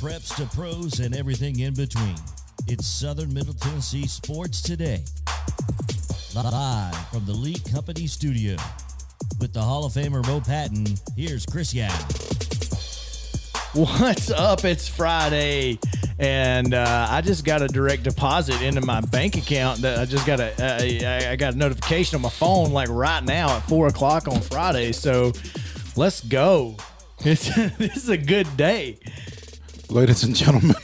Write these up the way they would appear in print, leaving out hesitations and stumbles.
preps to pros and everything in between. It's Southern Middle Tennessee Sports Today. Live from the Lee Company studio. With the Hall of Famer Mo Patton, here's Chris Young. What's up? It's Friday, and I just got a direct deposit into my bank account. That I just got I got a notification on my phone like right now at 4 o'clock on Friday. So let's go. This is a good day. Ladies and gentlemen,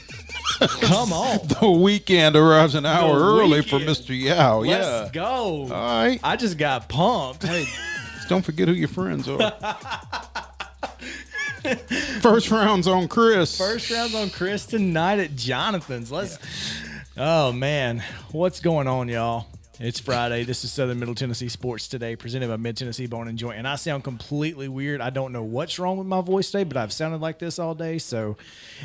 come on. The weekend arrives an hour early for Mr. Yao. Let's go. All right. I just got pumped. Hey, just don't forget who your friends are. First round's on Chris. First round's on Chris tonight at Jonathan's. Oh, man. What's going on, y'all? It's Friday. This is Southern Middle Tennessee Sports Today, presented by Mid-Tennessee Bone and Joint. And I sound completely weird. I don't know what's wrong with my voice today, but I've sounded like this all day, so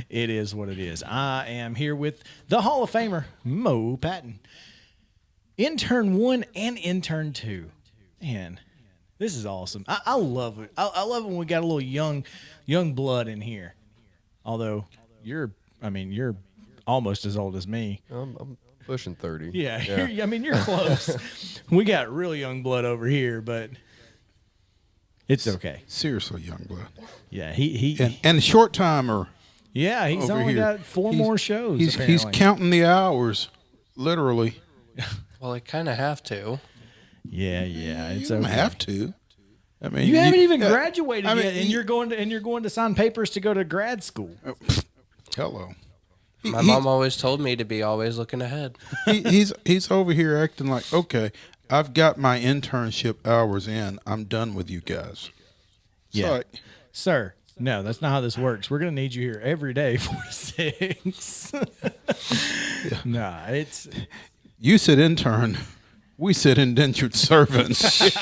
it is what it is. I am here with the Hall of Famer, Mo Patton. Intern 1 and Intern 2. Man, this is awesome. I love it. I love it when we got a little young blood in here. Although you're almost as old as me. I'm pushing 30. Yeah. You're close. We got real young blood over here, but it's okay. Seriously, young blood. Yeah, he and short timer. Yeah, he's over only here. got four more shows. He's counting the hours, literally. Well, I kind of have to. Yeah, it's You don't okay. have to. I mean, You haven't even graduated I mean, yet, and you're going to sign papers to go to grad school. Hello. My mom always told me to be always looking ahead. He's over here acting like, okay, I've got my internship hours in. I'm done with you guys. Yeah, Like, sir. No, that's not how this works. We're going to need you here every day, 4 to 6. Nah, it's... You said intern. We said indentured servants.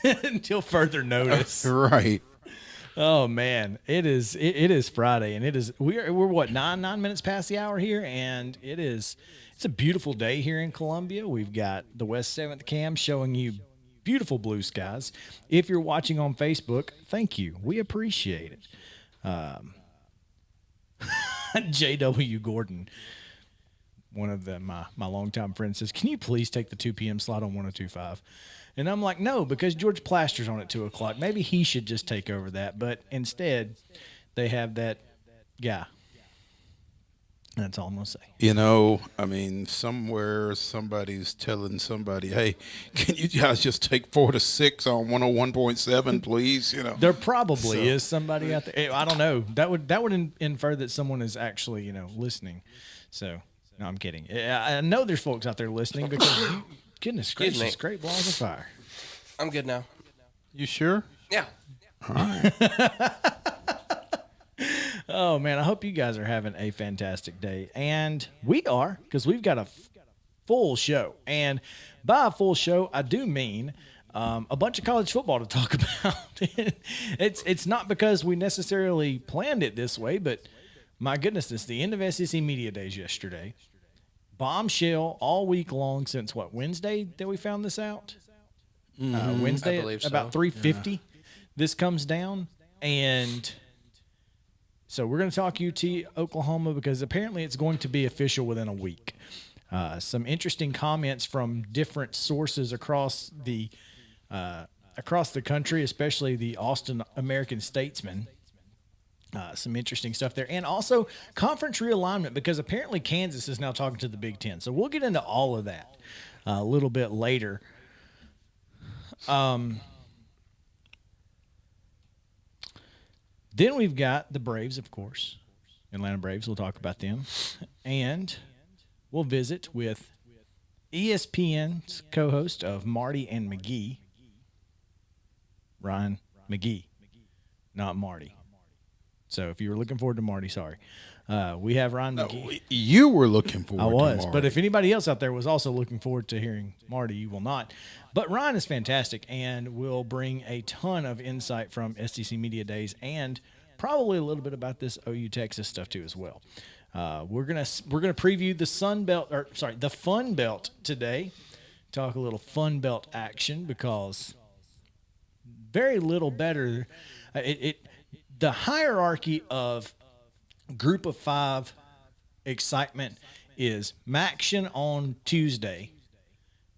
Until further notice. Right. Oh man, it is Friday, and we're what nine minutes past the hour here, and it's a beautiful day here in Columbia. We've got the West 7th Cam showing you beautiful blue skies. If you're watching on Facebook, thank you. We appreciate it. J.W. Gordon, one of my longtime friends, says, "Can you please take the 2 p.m. slot on 102.5?" And I'm like, no, because George Plaster's on at 2 o'clock. Maybe he should just take over that. But instead, they have that guy. That's all I'm going to say. You know, I mean, somewhere somebody's telling somebody, hey, can you guys just take 4 to 6 on 101.7, please? You know, There probably is somebody out there. I don't know. That would infer that someone is actually, listening. So, no, I'm kidding. I know there's folks out there listening because, goodness gracious, great balls of fire. I'm good now. You sure? Yeah. All right. Oh, man, I hope you guys are having a fantastic day. And we are, because we've got a full show. And by a full show, I do mean a bunch of college football to talk about. It's not because we necessarily planned it this way, but my goodness, it's the end of SEC Media Days yesterday. Bombshell all week long since, Wednesday that we found this out? Wednesday I believe so. about 3:50. This comes down, and so we're going to talk UT Oklahoma because apparently it's going to be official within a week. Some interesting comments from different sources across the country, especially the Austin American Statesman. Some interesting stuff there. And also conference realignment because apparently Kansas is now talking to the Big Ten. So we'll get into all of that a little bit later. Then we've got the Braves, of course. Atlanta Braves, we'll talk about them. And we'll visit with ESPN's co-host of Marty and McGee, Ryan McGee, not Marty. So if you were looking forward to Marty, sorry. We have Ryan McGee. You were looking forward I was, to Marty. but if anybody else out there was also looking forward to hearing Marty, you will not. But Ryan is fantastic and will bring a ton of insight from SEC Media Days and probably a little bit about this OU Texas stuff too as well. We're gonna preview the Fun Belt today. Talk a little Fun Belt action because very little better. The hierarchy of Group of 5 excitement is Maction on Tuesday,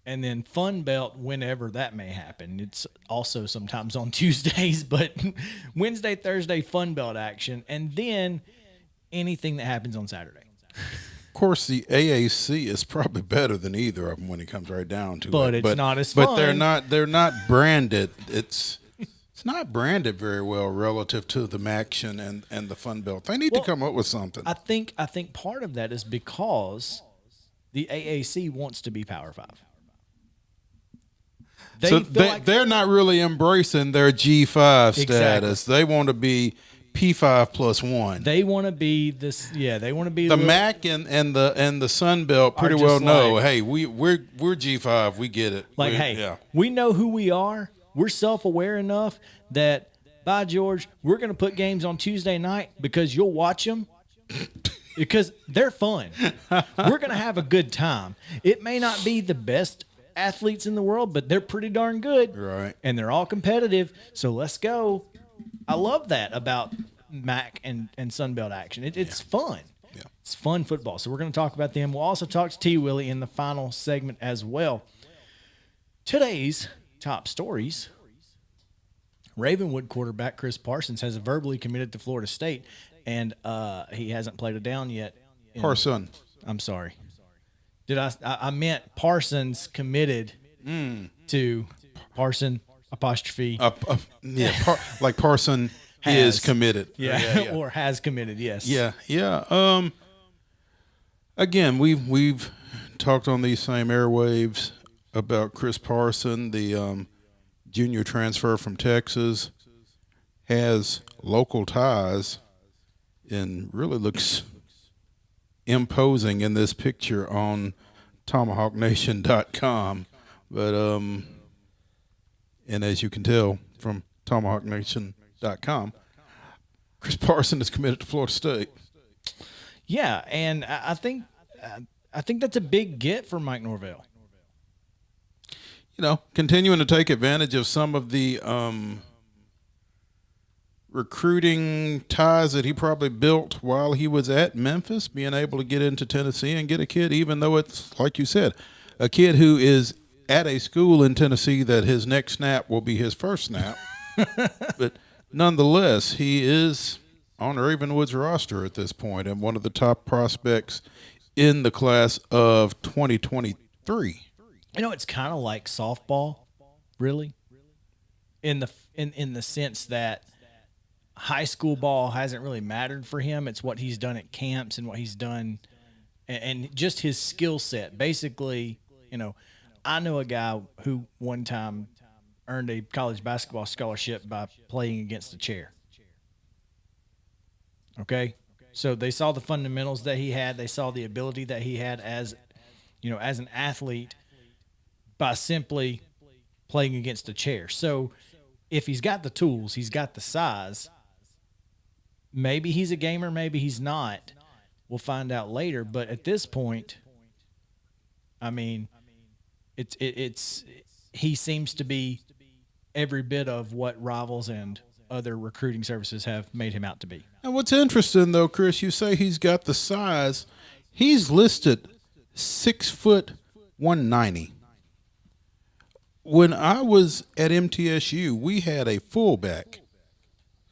and then Fun Belt whenever that may happen. It's also sometimes on Tuesdays, but Wednesday, Thursday, Fun Belt action, and then anything that happens on Saturday. Of course, the AAC is probably better than either of them when it comes right down to But it. it's not as But fun. they're not branded. It's not branded very well relative to the Maction and the Fun Belt. They need to come up with something. I think part of that is because the AAC wants to be Power 5. They So feel like they're not really embracing their G5 status. Exactly. They want to be P5 plus 1. they want to be this. Yeah, they want to be The little- MAC and the Sun Belt pretty Are well just know. like- Hey, we're G5. We get it. Like, hey, we know who we are. We're self-aware enough that, by George, we're going to put games on Tuesday night because you'll watch them because they're fun. We're going to have a good time. It may not be the best athletes in the world, but they're pretty darn good. Right. And they're all competitive. So let's go. I love that about MAC and Sunbelt action. It's fun. Yeah. It's fun football. So we're going to talk about them. We'll also talk to T. Willie in the final segment as well. Today's top stories. Ravenwood quarterback Chris Parsons has verbally committed to Florida State, and he hasn't played a down yet. Parson. I'm sorry. I meant Parsons committed to Parson apostrophe. Like Parson Has. is committed. yeah. Or has committed, yes. Yeah. Again, we've talked on these same airwaves about Chris Parson, the junior transfer from Texas, has local ties and really looks imposing in this picture on TomahawkNation.com. But and as you can tell from TomahawkNation.com, Chris Parson is committed to Florida State. Yeah, and I think that's a big get for Mike Norvell. You know, continuing to take advantage of some of the recruiting ties that he probably built while he was at Memphis, being able to get into Tennessee and get a kid, even though it's, like you said, a kid who is at a school in Tennessee that his next snap will be his first snap. But nonetheless, he is on Ravenwood's roster at this point and one of the top prospects in the class of 2023. You know, it's kind of like softball, really, in the sense that high school ball hasn't really mattered for him. It's what he's done at camps and what he's done, and just his skill set. Basically, you know, I know a guy who one time earned a college basketball scholarship by playing against a chair. Okay, so they saw the fundamentals that he had. They saw the ability that he had as an athlete, by simply playing against a chair. So if he's got the tools, he's got the size, maybe he's a gamer, maybe he's not. We'll find out later. But at this point, I mean, he seems to be every bit of what Rivals and other recruiting services have made him out to be. And what's interesting, though, Chris, you say he's got the size. He's listed 6 foot 190. When I was at MTSU, we had a fullback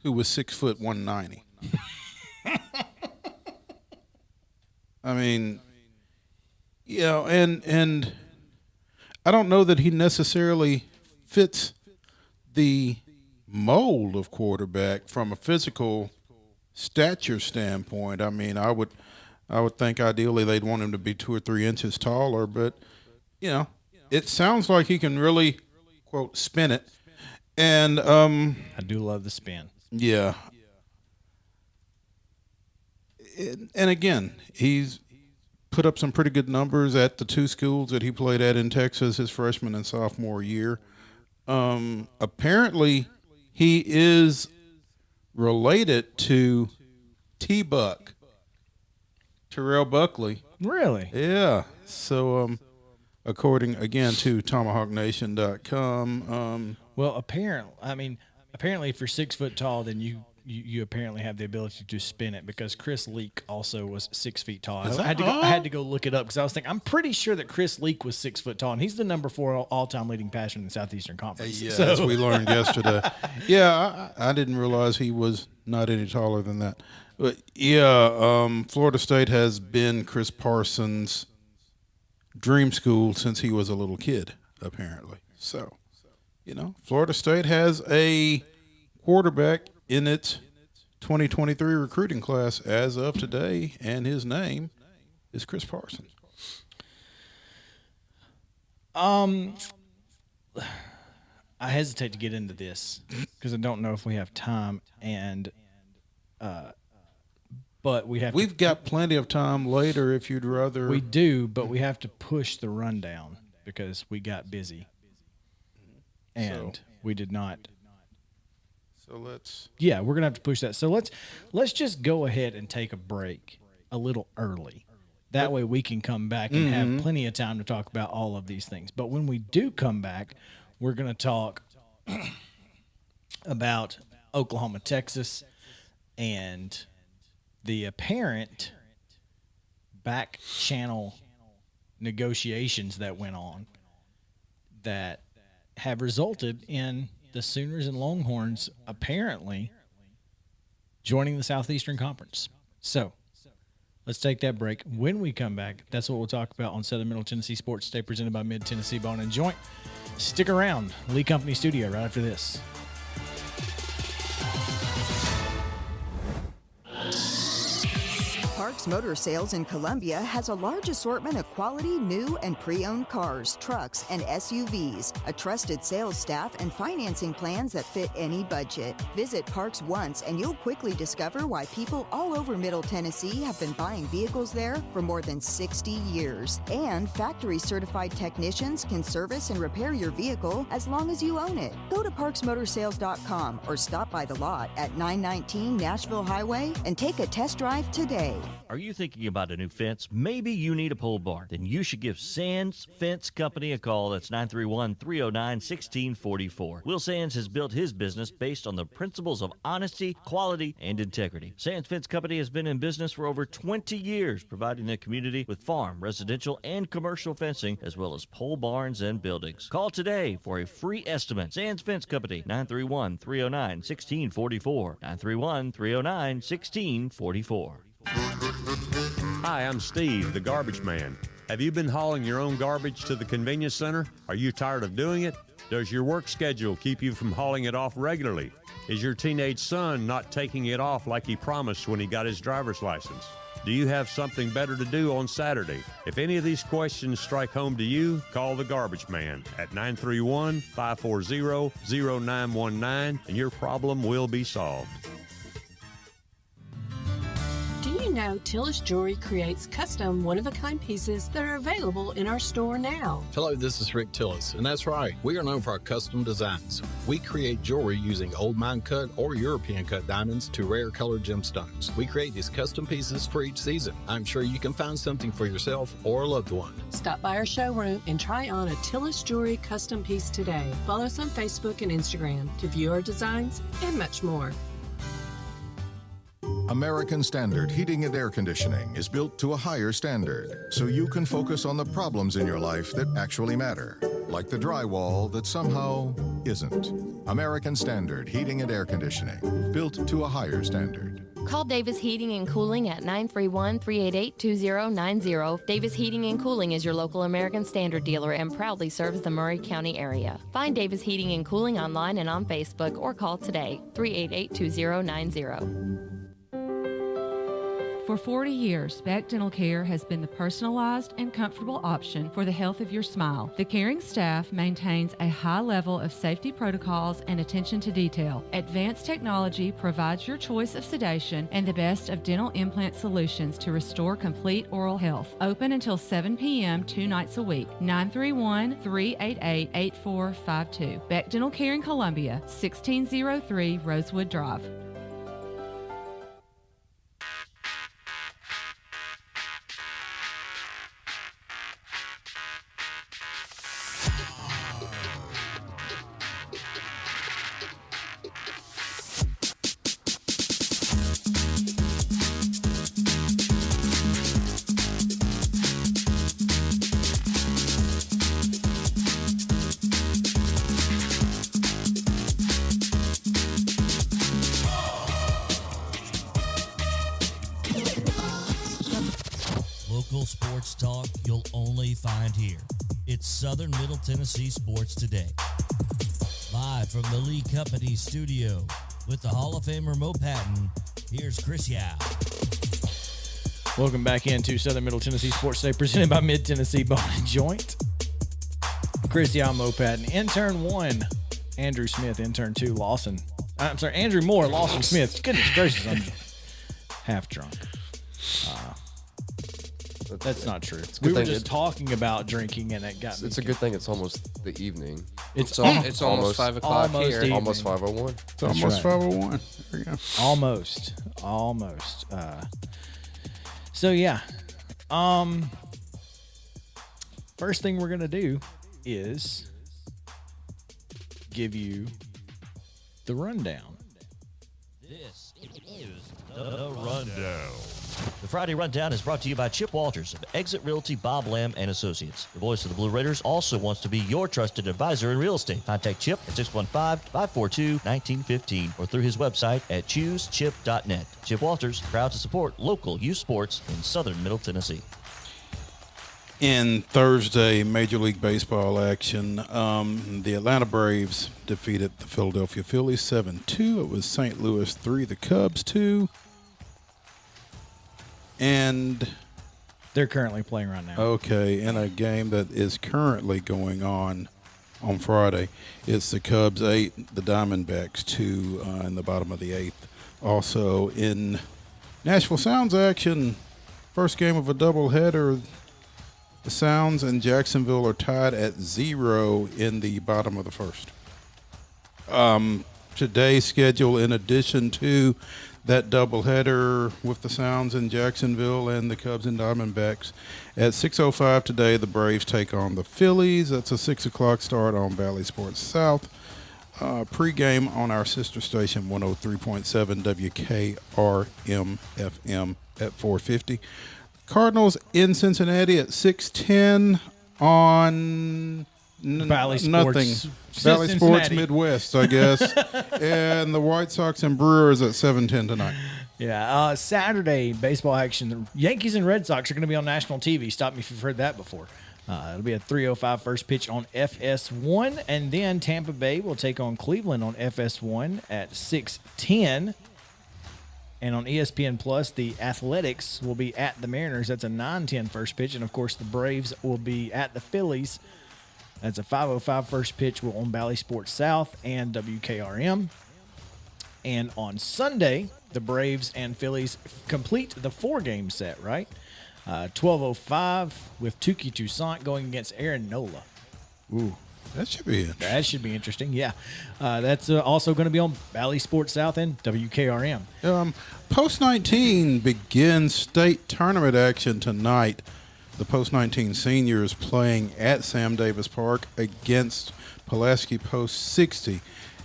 who was 6 foot 190. I mean, you know, and I don't know that he necessarily fits the mold of quarterback from a physical stature standpoint. I mean, I would think ideally they'd want him to be 2 or 3 inches taller, but you know, it sounds like he can really, quote, spin it. And I do love the spin. yeah. And again, he's put up some pretty good numbers at the 2 schools that he played at in Texas his freshman and sophomore year. Apparently, he is related to T-Buck, Terrell Buckley. Really? Yeah. So, according, again, to TomahawkNation.com. Well, apparently, if you're 6 foot tall, then you you apparently have the ability to spin it, because Chris Leak also was 6 feet tall. Is I had, that- I had to go look it up because I was thinking, I'm pretty sure that Chris Leak was 6 foot tall, and he's the number 4 all-time leading passer in the Southeastern Conference. Yeah, So- as we learned yesterday. Yeah, I didn't realize he was not any taller than that. But yeah, Florida State has been Chris Parsons' dream school since he was a little kid, apparently. So, Florida State has a quarterback in its 2023 recruiting class as of today, and his name is Chris Parsons. I hesitate to get into this because I don't know if we have time, but We've got plenty of time later if you'd rather. we do, but we have to push the rundown because we got busy, and we did not. So let's. Yeah, we're gonna have to push that. So let's just go ahead and take a break a little early. That way we can come back and have plenty of time to talk about all of these things. But when we do come back, we're gonna talk about Oklahoma, Texas, and the apparent back channel negotiations that went on that have resulted in the Sooners and Longhorns apparently joining the Southeastern Conference. So let's take that break. When we come back, that's what we'll talk about on Southern Middle Tennessee Sports Today, presented by Mid-Tennessee Bone and Joint. Stick around. Lee Company Studio right after this. Parks Motor Sales in Columbia has a large assortment of quality new and pre-owned cars, trucks, and SUVs, a trusted sales staff, and financing plans that fit any budget. Visit Parks once and you'll quickly discover why people all over Middle Tennessee have been buying vehicles there for more than 60 years. And factory certified technicians can service and repair your vehicle as long as you own it. Go to parksmotorsales.com or stop by the lot at 919 Nashville Highway and take a test drive today. Are you thinking about a new fence? Maybe you need a pole barn. Then you should give Sands Fence Company a call. That's 931-309-1644. Will Sands has built his business based on the principles of honesty, quality, and integrity. Sands Fence Company has been in business for over 20 years, providing the community with farm, residential, and commercial fencing, as well as pole barns and buildings. Call today for a free estimate. Sands Fence Company, 931-309-1644. 931-309-1644. Hi, I'm Steve, the garbage man. Have you been hauling your own garbage to the convenience center? Are you tired of doing it? Does your work schedule keep you from hauling it off regularly? Is your teenage son not taking it off like he promised when he got his driver's license? Do you have something better to do on Saturday? If any of these questions strike home to you, call the garbage man at 931-540-0919 and your problem will be solved. Do you know Tillis Jewelry creates custom one-of-a-kind pieces that are available in our store now? Hello, this is Rick Tillis, and that's right, we are known for our custom designs. We create jewelry using old mine cut or European cut diamonds to rare colored gemstones. We create these custom pieces for each season. I'm sure you can find something for yourself or a loved one. Stop by our showroom and try on a Tillis Jewelry custom piece today. Follow us on Facebook and Instagram to view our designs and much more. American Standard Heating and Air Conditioning is built to a higher standard, so you can focus on the problems in your life that actually matter, like the drywall that somehow isn't. American Standard Heating and Air Conditioning, built to a higher standard. Call Davis Heating and Cooling at 931-388-2090. Davis Heating and Cooling is your local American Standard dealer and proudly serves the Murray County area. Find Davis Heating and Cooling online and on Facebook or call today, 388-2090. For 40 years, Beck Dental Care has been the personalized and comfortable option for the health of your smile. The caring staff maintains a high level of safety protocols and attention to detail. Advanced technology provides your choice of sedation and the best of dental implant solutions to restore complete oral health. Open until 7 p.m. 2 nights a week. 931-388-8452. Beck Dental Care in Columbia, 1603 Rosewood Drive. Local sports talk you'll only find here. It's Southern Middle Tennessee Sports Today. Live from the Lee Company studio with the Hall of Famer Mo Patton, here's Chris Yao. Welcome back into Southern Middle Tennessee Sports Today, presented by Mid-Tennessee Bone and Joint. Chris Yao, Mo Patton. Intern 1, Andrew Smith. Intern 2, Lawson. I'm sorry, Andrew Moore, Lawson Smith. Goodness gracious, I'm half drunk. That's not true. We were just talking about drinking, and it got me. It's a good thing it's almost the evening. It's almost 5 o'clock here. evening. Almost 5:01. It's almost 5:01. There you go. Almost. So yeah. First thing we're gonna do is give you the rundown. This is the Rundown. The Friday Rundown is brought to you by Chip Walters of Exit Realty, Bob Lamb & Associates. The voice of the Blue Raiders also wants to be your trusted advisor in real estate. Contact Chip at 615-542-1915 or through his website at choosechip.net. Chip Walters, proud to support local youth sports in Southern Middle Tennessee. In Thursday Major League Baseball action, the Atlanta Braves defeated the Philadelphia Phillies 7-2. It was St. Louis 3, the Cubs 2. And they're currently playing right now. Okay, in a game that is currently going on Friday, it's the Cubs 8, the Diamondbacks 2 in the bottom of the 8th. Also in Nashville Sounds action, first game of a doubleheader, the Sounds and Jacksonville are tied at 0 in the bottom of the first. Today's schedule, in addition to that doubleheader with the Sounds in Jacksonville and the Cubs and Diamondbacks, at 6:05 today, the Braves take on the Phillies. That's a 6 o'clock start on Valley Sports South. Pre-game on our sister station, 103.7 WKRM FM at 4:50. Cardinals in Cincinnati at 6:10 on Valley Sports. Nothing. Valley Sports Cincinnati. Midwest, I guess. And the White Sox and Brewers at 7:10 tonight. Yeah, Saturday baseball action. The Yankees and Red Sox are going to be on national TV. Stop me if you've heard that before. It'll be a 3:05 first pitch on FS1, and then Tampa Bay will take on Cleveland on FS1 at 6:10. And on ESPN Plus, the Athletics will be at the Mariners. That's a 9:10 first pitch, and of course the Braves will be at the Phillies. That's a 5:05 first pitch on Valley Sports South and WKRM. And on Sunday, the Braves and Phillies complete the 4-game set, right? 12:05 with Touki Toussaint going against Aaron Nola. Ooh, that should be interesting. That should be interesting, yeah. That's also going to be on Valley Sports South and WKRM. Post-19 begins state tournament action tonight. The Post-19 seniors playing at Sam Davis Park against Pulaski Post-60.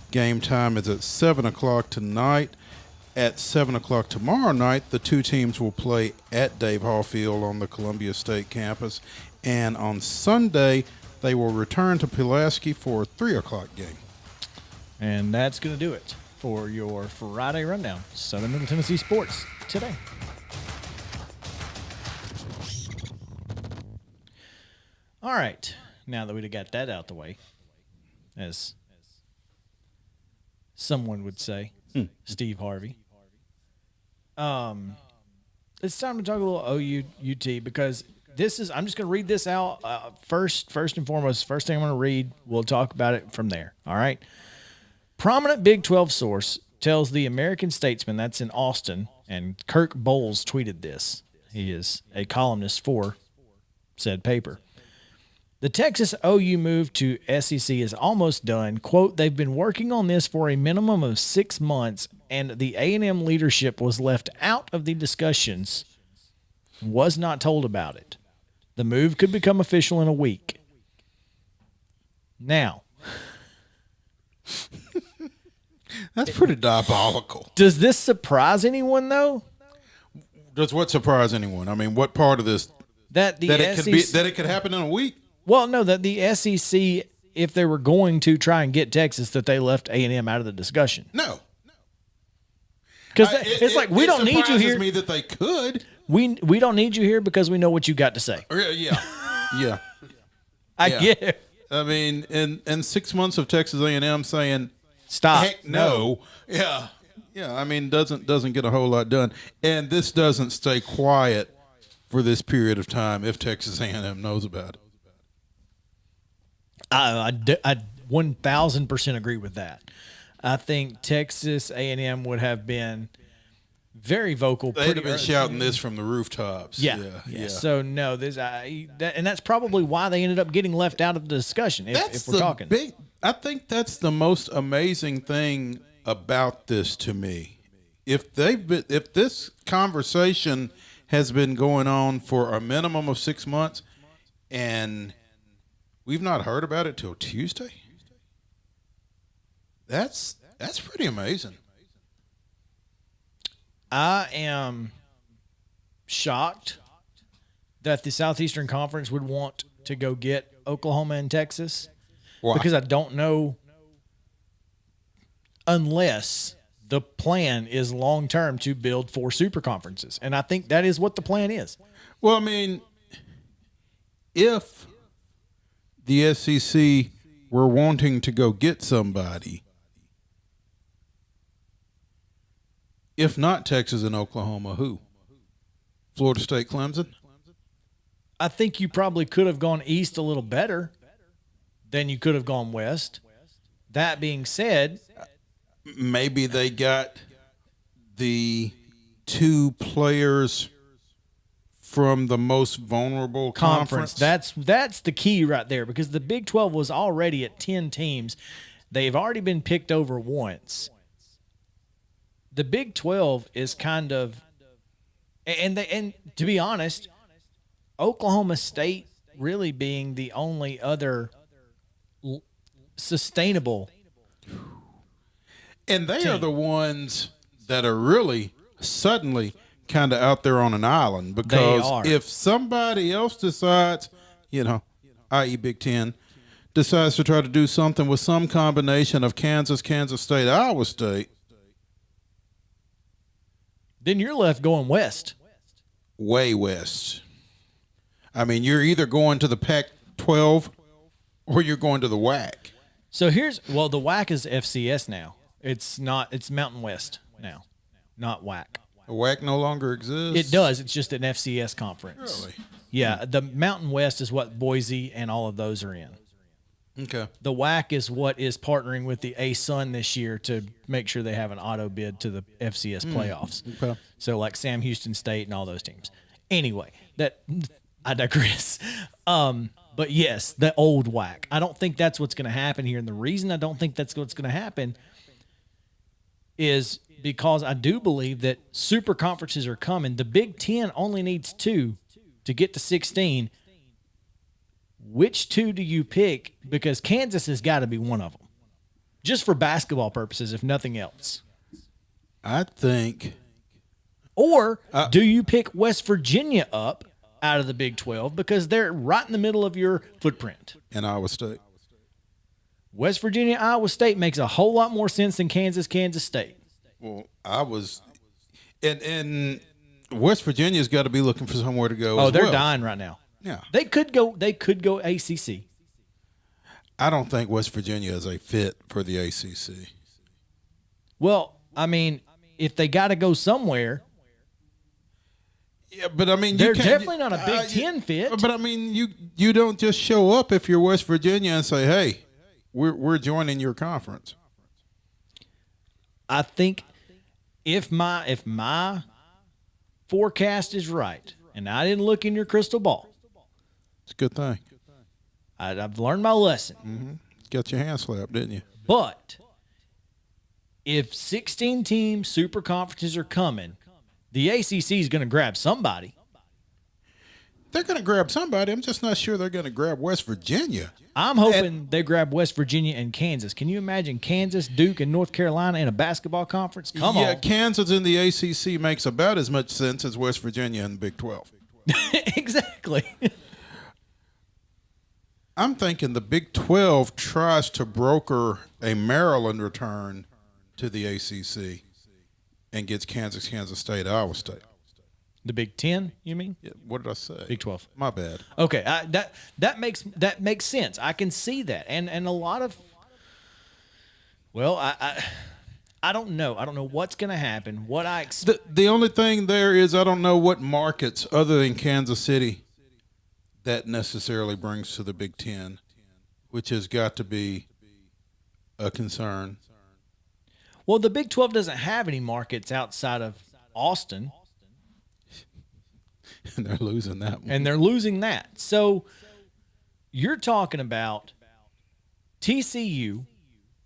Game time is at 7 o'clock tonight. At 7 o'clock tomorrow night, the two teams will play at Dave Hall Field on the Columbia State campus. And on Sunday, they will return to Pulaski for a 3 o'clock game. And that's going to do it for your Friday Rundown. Southern Middle Tennessee Sports Today. All right, now that we got that out the way, as someone would say, Steve Harvey, it's time to talk a little OU-UT because this is, I'm just going to read this out first and foremost. First thing I'm going to read, we'll talk about it from there, all right? Prominent Big 12 source tells the American Statesman, that's in Austin, and Kirk Bowles tweeted this. He is a columnist for said paper. The Texas OU move to SEC is almost done. Quote, they've been working on this for a minimum of 6 months, and the A&M leadership was left out of the discussions, was not told about it. The move could become official in a week. Now, That's pretty diabolical. Does this surprise anyone, though? Does what surprise anyone? I mean, what part of this that it could happen in a week? Well, no, that the SEC, if they were going to try and get Texas, that they left A&M out of the discussion. No. Because it's like, we don't need you here. It surprises me that they could. we don't need you here because we know what you got to say. Yeah. I Yeah. get it. I mean, in 6 months of Texas A&M saying Stop. heck no. Yeah. Yeah, I mean, doesn't get a whole lot done. And this doesn't stay quiet for this period of time if Texas A&M knows about it. I 1,000% agree with that. I think Texas A&M would have been very vocal. They'd have been shouting this from the rooftops. Yeah. So no, and that's probably why they ended up getting left out of the discussion. If we're talking, I think that's the most amazing thing about this to me. If this conversation has been going on for a minimum of 6 months, and we've not heard about it till Tuesday, that's pretty amazing. I am shocked that the Southeastern Conference would want to go get Oklahoma and Texas. Why? Because I don't know, unless the plan is long-term to build 4 super conferences. And I think that is what the plan is. Well, I mean, if the SEC were wanting to go get somebody, if not Texas and Oklahoma, who? Florida State, Clemson? I think you probably could have gone east a little better than you could have gone west. That being said, maybe they got the 2 players from the most vulnerable conference. That's the key right there, because the Big 12 was already at 10 teams. They've already been picked over once. The Big 12 is kind of, and to be honest, Oklahoma State really being the only other sustainable. And they team. are the ones that are really suddenly kind of out there on an island, because if somebody else decides, i.e. Big Ten, decides to try to do something with some combination of Kansas, Kansas State, Iowa State, then you're left going west. Way west. I mean, you're either going to the Pac-12 or you're going to the WAC. So the WAC is FCS now. It's Mountain West now, not WAC. The WAC no longer exists? It does. It's just an FCS conference. Really? Yeah. The Mountain West is what Boise and all of those are in. Okay. The WAC is what is partnering with the ASUN this year to make sure they have an auto bid to the FCS playoffs. Okay. So like Sam Houston State and all those teams. Anyway, I digress. But yes, the old WAC. I don't think that's what's going to happen here. And the reason I don't think that's what's going to happen is because I do believe that super conferences are coming. The Big Ten only needs 2 to get to 16. Which 2 do you pick? Because Kansas has got to be one of them, just for basketball purposes, if nothing else. I think. Or do you pick West Virginia up out of the Big 12 because they're right in the middle of your footprint? And Iowa State. West Virginia, Iowa State makes a whole lot more sense than Kansas, Kansas State. Well, and West Virginia's got to be looking for somewhere to go. Oh, they're dying right now. Yeah. They could go ACC. I don't think West Virginia is a fit for the ACC. Well, I mean, if they got to go somewhere. Yeah, but I mean, they're definitely not a Big Ten fit. But I mean, you don't just show up if you're West Virginia and say, "Hey, we're joining your conference." I think if my forecast is right, and I didn't look in your crystal ball, it's a good thing. I've learned my lesson. Mm-hmm. Got your hand slapped, didn't you? But if 16-team super conferences are coming, the ACC is going to grab somebody. They're going to grab somebody. I'm just not sure they're going to grab West Virginia. I'm hoping they grab West Virginia and Kansas. Can you imagine Kansas, Duke, and North Carolina in a basketball conference? Come on. Yeah, Kansas in the ACC makes about as much sense as West Virginia in the Big 12. Exactly. I'm thinking the Big 12 tries to broker a Maryland return to the ACC and gets Kansas, Kansas State, Iowa State. The Big Ten, you mean? Yeah, what did I say? Big 12. My bad. Okay, that makes sense. I can see that, and a lot of. Well, I don't know. I don't know what's going to happen. What I expect. The only thing there is I don't know what markets other than Kansas City that necessarily brings to the Big Ten, which has got to be a concern. Well, the Big 12 doesn't have any markets outside of Austin. And they're losing that one. And they're losing that. So you're talking about TCU.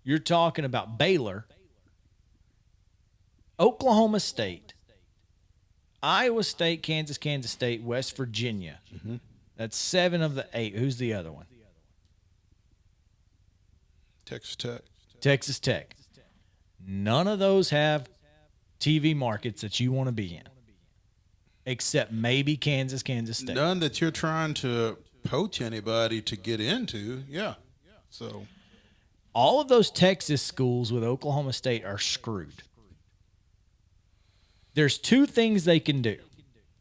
You're talking about Baylor, Oklahoma State, Iowa State, Kansas State, West Virginia. Mm-hmm. That's 7 of the 8. Who's the other one? Texas Tech. Texas Tech. None of those have TV markets that you want to be in, except maybe Kansas State. None that you're trying to poach anybody to get into. Yeah. So all of those Texas schools with Oklahoma State are screwed. There's 2 things they can do.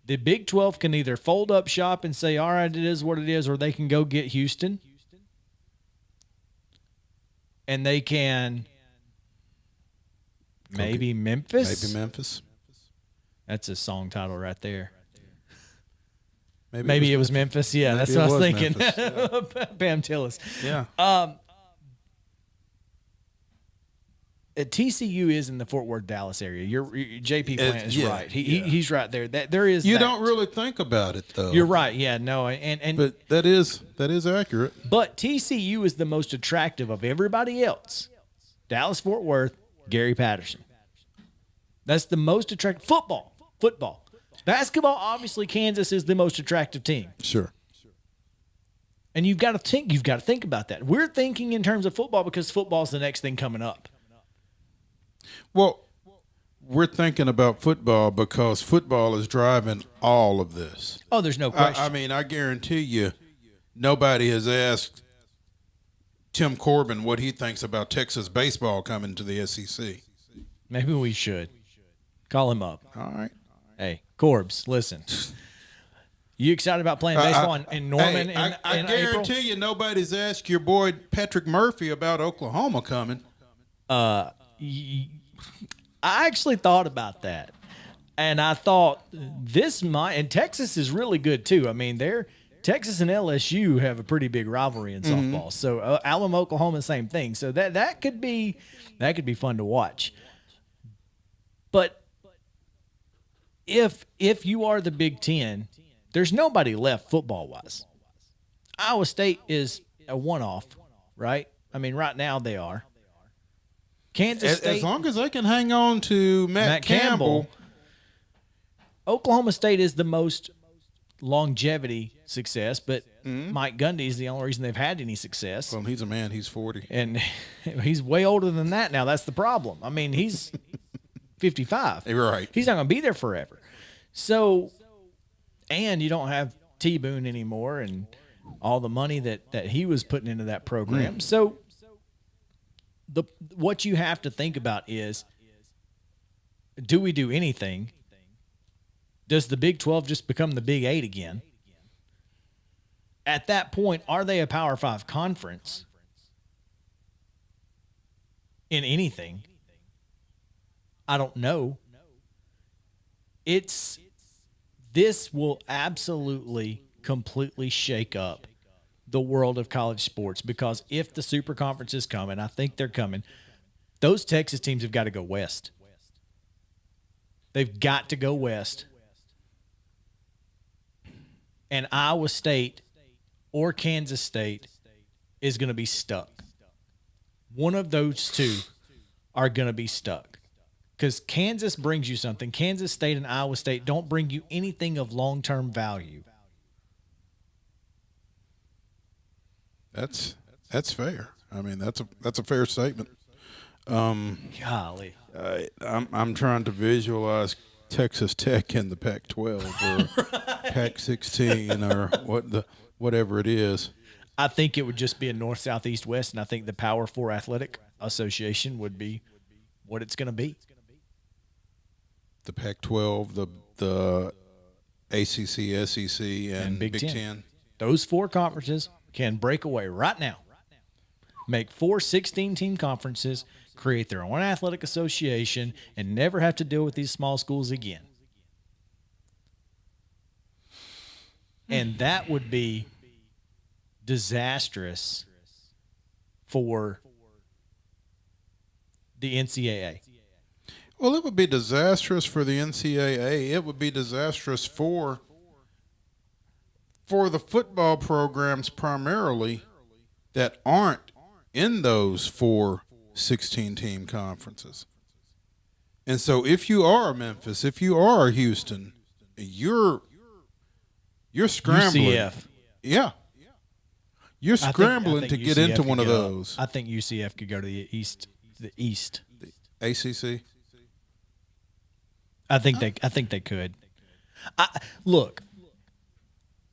The Big 12 can either fold up shop and say, all right, it is what it is, or they can go get Houston. And they can maybe Memphis. Maybe Memphis. That's a song title right there. Maybe it was Memphis. Yeah, Maybe that's what I was it was thinking. Memphis, yeah. Pam Tillis. Yeah. TCU is in the Fort Worth, Dallas area. JP Plant is right. He's right there. There is. You that. don't really think about it though. You're right. Yeah. No. And but that is accurate. But TCU is the most attractive of everybody else. Dallas, Fort Worth, Gary Patterson. That's the most attractive. Football. Basketball. Obviously, Kansas is the most attractive team. Sure. And you've got to think about that. We're thinking in terms of football because football's the next thing coming up. Well, we're thinking about football because football is driving all of this. Oh, there's no question. I mean, I guarantee you nobody has asked Tim Corbin what he thinks about Texas baseball coming to the SEC. Maybe we should. Call him up. All right. Hey, Corbs, listen. You excited about playing baseball in Norman in I guarantee April? you nobody's asked your boy Patrick Murphy about Oklahoma coming. I actually thought about that, and I thought and Texas is really good too. I mean, Texas and LSU have a pretty big rivalry in softball. So Alabama, Oklahoma, same thing. So that could be fun to watch. But if you are the Big Ten, there's nobody left football wise. Iowa State is a one-off, right? I mean, right now they are. Kansas State, as long as they can hang on to Matt Campbell. Oklahoma State is the most longevity success, but Mike Gundy is the only reason they've had any success. Well, he's a man. He's 40. And he's way older than that now. That's the problem. I mean, he's 55. Right. He's not going to be there forever. So, and you don't have T. Boone anymore and all the money that he was putting into that program. So, what you have to think about is, do we do anything? Does the Big 12 just become the Big 8 again? At that point, are they a Power 5 conference in anything? I don't know. This will absolutely, completely shake up the world of college sports, because if the super conferences come, and I think they're coming, those Texas teams have got to go west. They've got to go west. And Iowa State or Kansas State is going to be stuck. One of those two are going to be stuck. Because Kansas brings you something. Kansas State and Iowa State don't bring you anything of long-term value. That's fair. I mean, that's a fair statement. Golly. I'm trying to visualize Texas Tech in the Pac-12 or Pac-16 or whatever it is. I think it would just be a north, south, east, west, and I think the Power 4 Athletic Association would be what it's going to be. The Pac-12, the ACC, SEC, and Big Ten. Those 4 conferences can break away right now, make 4 16-team conferences, create their own athletic association, and never have to deal with these small schools again. And that would be disastrous for the NCAA. Well, it would be disastrous for the NCAA. It would be disastrous for the football programs primarily that aren't in those 4 16-team conferences. And so if you are Memphis, if you are Houston, you're scrambling. UCF. Yeah. You're scrambling to get UCF into one of could go- those. I think UCF could go to the East. The East. ACC? I think they could. Look,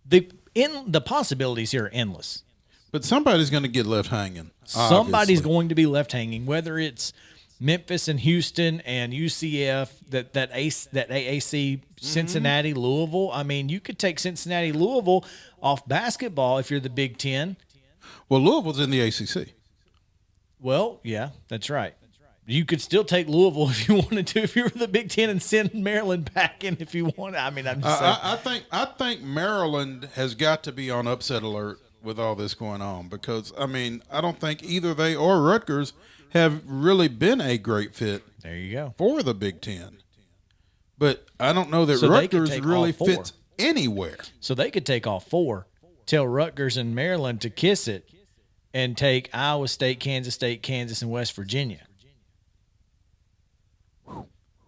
the possibilities here are endless. But somebody's going to get left hanging. Somebody's obviously. going to be left hanging, whether it's Memphis and Houston and UCF, that AAC, Cincinnati, Louisville. I mean, you could take Cincinnati, Louisville off basketball if you're the Big Ten. Well, Louisville's in the ACC. Well, yeah, that's right. You could still take Louisville if you wanted to, if you were the Big Ten, and send Maryland back in if you want. I mean, I'm just saying. I think Maryland has got to be on upset alert with all this going on because, I mean, I don't think either they or Rutgers have really been a great fit. There you go. For the Big Ten. But I don't know that So they could Rutgers take really all 4. fits anywhere. So they could take all 4, tell Rutgers and Maryland to kiss it, and take Iowa State, Kansas, and West Virginia.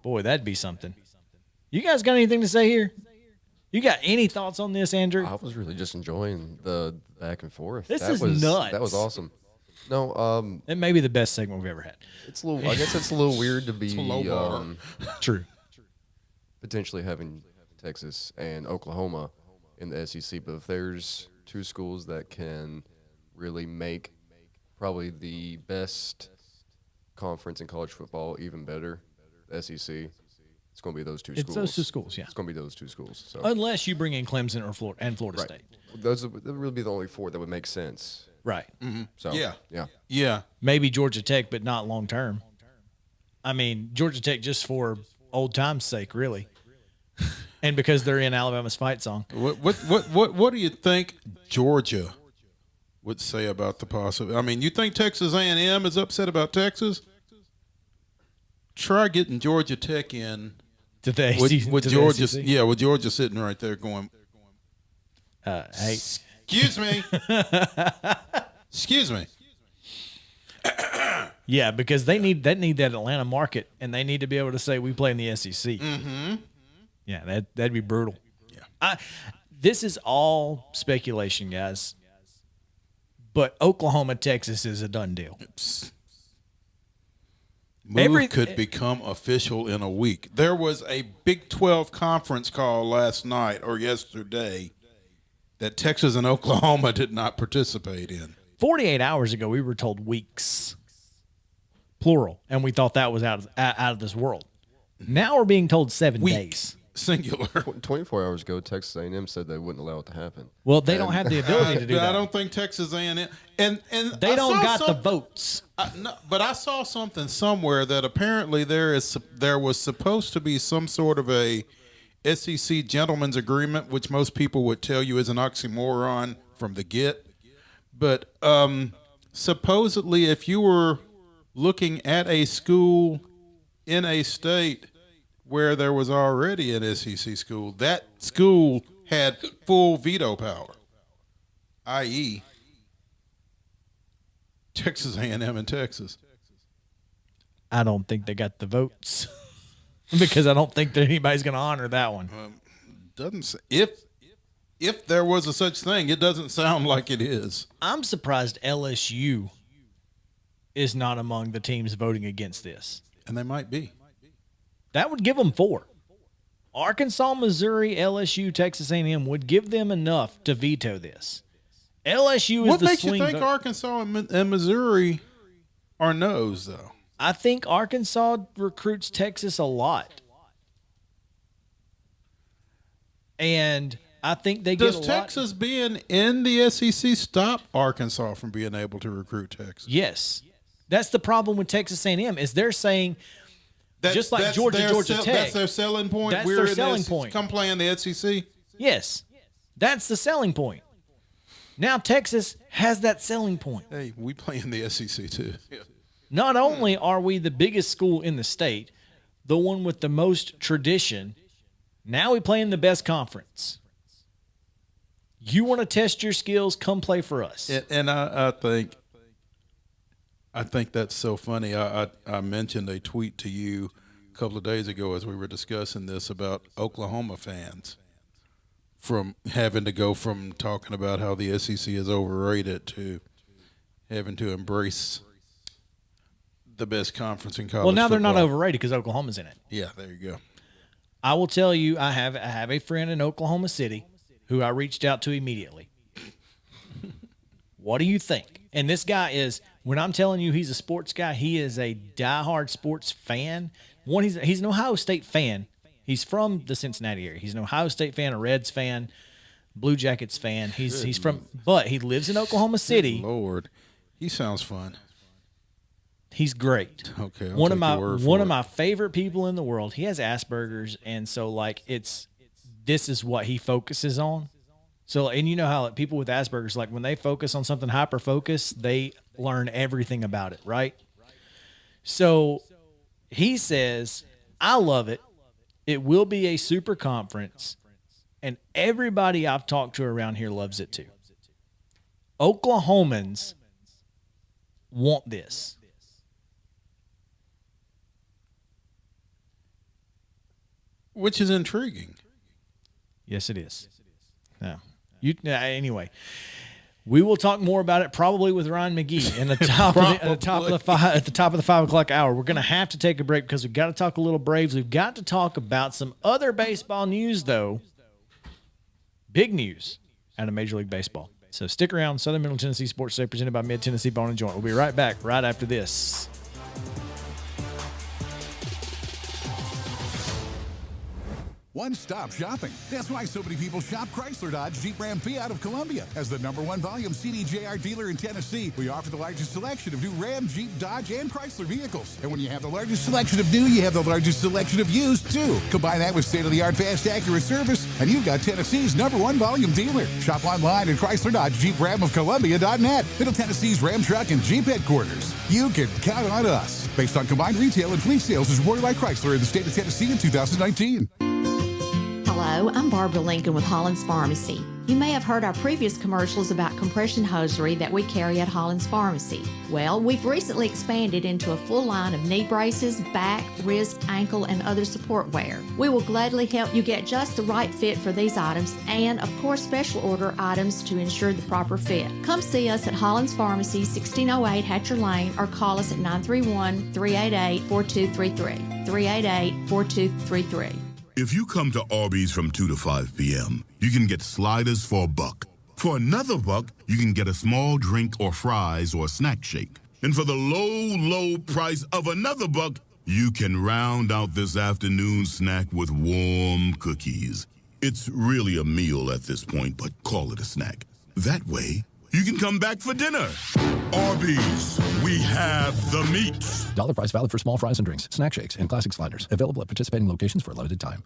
Boy, that'd be something. You guys got anything to say here? You got any thoughts on this, Andrew? I was really just enjoying the back and forth. This that is was nuts. That was awesome. No, it may be the best segment we've ever had. It's a little. I guess it's a little weird to be It's a low bar. True. Potentially having Texas and Oklahoma in the SEC, but if there's 2 schools that can really make probably the best conference in college football even better, the SEC, it's going to be those 2 schools. It's those 2 schools, yeah. It's going to be those 2 schools. So. Unless you bring in Clemson or Florida Right. State. Those would really be the only 4 that would make sense. Right. So Yeah. yeah. Maybe Georgia Tech, but not long term. I mean, Georgia Tech just for old time's sake, really. And because they're in Alabama's fight song. What do you think Georgia would say about the possibility? I mean, you think Texas A&M is upset about Texas? Try getting Georgia Tech in To the with to the Georgia. SEC? Yeah, with Georgia sitting right there going, Hey, excuse me. Excuse me. yeah, because they need that Atlanta market, and they need to be able to say we play in the SEC. Mm-hmm. Yeah, that'd be brutal. Yeah, this is all speculation, guys. But Oklahoma, Texas is a done deal. Move could become official in a week. There was a Big 12 conference call last night or yesterday that Texas and Oklahoma did not participate in. 48 hours ago, we were told weeks, plural, and we thought that was out of this world. Now we're being told 7 days. Singular. 24 hours ago, Texas A&M said they wouldn't allow it to happen. Well, they don't have the ability to do that. I don't think Texas A&M and They I don't saw got the votes. No, but I saw something somewhere that apparently there was supposed to be some sort of a SEC gentleman's agreement, which most people would tell you is an oxymoron from the get. But supposedly, if you were looking at a school in a state where there was already an SEC school, that school had full veto power, i.e., Texas A&M and Texas. I don't think they got the votes because I don't think that anybody's going to honor that one. Doesn't say, if there was a such thing, it doesn't sound like it is. I'm surprised LSU is not among the teams voting against this. And they might be. That would give them 4. Arkansas, Missouri, LSU, Texas A&M would give them enough to veto this. LSU is What the makes you swing think vote. Arkansas and Missouri are no's, though? I think Arkansas recruits Texas a lot. And I think they Does get a Texas being in the SEC stop Arkansas from being able to recruit Texas? Yes. That's the problem with Texas A&M is they're saying just like Georgia Tech. That's their selling point. That's their selling point. Come play in the SEC. Yes. That's the selling point. Now Texas has that selling point. Hey, we play in the SEC too. Yeah. Not only are we the biggest school in the state, the one with the most tradition, now we play in the best conference. You want to test your skills, come play for us. And I think that's so funny. I mentioned a tweet to you a couple of days ago as we were discussing this about Oklahoma fans from having to go from talking about how the SEC is overrated to having to embrace the best conference in college. Well, now football. they're not overrated because Oklahoma's in it. Yeah, there you go. I will tell you, I have a friend in Oklahoma City who I reached out to immediately. What do you think? And this guy is, when I'm telling you he's a sports guy, he is a diehard sports fan. One, he's an Ohio State fan. He's from the Cincinnati area. He's an Ohio State fan, a Reds fan, Blue Jackets fan. He's from, but he lives in Oklahoma City. Good Lord, he sounds fun. He's great. Okay, one of my favorite people in the world. He has Asperger's, and so like this is what he focuses on. So, and you know how people with Asperger's, like when they focus on something hyper focused, they learn everything about it, right? So he says, I love it. It will be a super conference, and everybody I've talked to around here loves it too. Oklahomans want this. Which is intriguing. Yes, it is. No. Anyway, we will talk more about it probably with Ryan McGee at the top of the 5 o'clock hour. We're going to have to take a break because we've got to talk a little Braves. We've got to talk about some other baseball news, though. Big news out of Major League Baseball. So stick around. Southern Middle Tennessee Sports Today presented by Mid-Tennessee Bone and Joint. We'll be right back right after this. One-stop shopping. That's why so many people shop Chrysler, Dodge, Jeep, Ram, Fiat of Columbia. As the #1 volume CDJR dealer in Tennessee, we offer the largest selection of new Ram, Jeep, Dodge, and Chrysler vehicles. And when you have the largest selection of new, you have the largest selection of used, too. Combine that with state-of-the-art, fast, accurate service, and you've got Tennessee's #1 volume dealer. Shop online at Chrysler, Dodge, Jeep, Ram of Columbia.net. Middle Tennessee's Ram Truck and Jeep headquarters. You can count on us. Based on combined retail and fleet sales as awarded by Chrysler in the state of Tennessee in 2019. Hello, I'm Barbara Lincoln with Hollins Pharmacy. You may have heard our previous commercials about compression hosiery that we carry at Hollins Pharmacy. Well, we've recently expanded into a full line of knee braces, back, wrist, ankle, and other support wear. We will gladly help you get just the right fit for these items and, of course, special order items to ensure the proper fit. Come see us at Hollins Pharmacy, 1608 Hatcher Lane, or call us at 931-388-4233. 388-4233. If you come to Arby's from 2 to 5 p.m., you can get sliders for $1. For another $1, you can get a small drink or fries or a snack shake. And for the low, low price of another $1, you can round out this afternoon snack with warm cookies. It's really a meal at this point, but call it a snack. That way, you can come back for dinner. Arby's, we have the meat. Dollar price valid for small fries and drinks, snack shakes, and classic sliders. Available at participating locations for a limited time.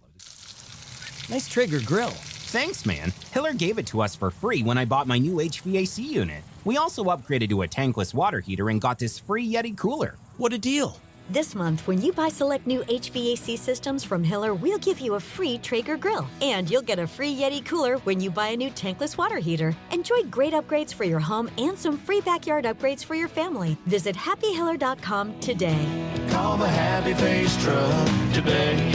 Nice Traeger grill. Thanks, man. Hiller gave it to us for free when I bought my new HVAC unit. We also upgraded to a tankless water heater and got this free Yeti cooler. What a deal. This month, when you buy select new HVAC systems from Hiller, we'll give you a free Traeger grill. And you'll get a free Yeti cooler when you buy a new tankless water heater. Enjoy great upgrades for your home and some free backyard upgrades for your family. Visit happyhiller.com today. Call the Happy Face Truck today.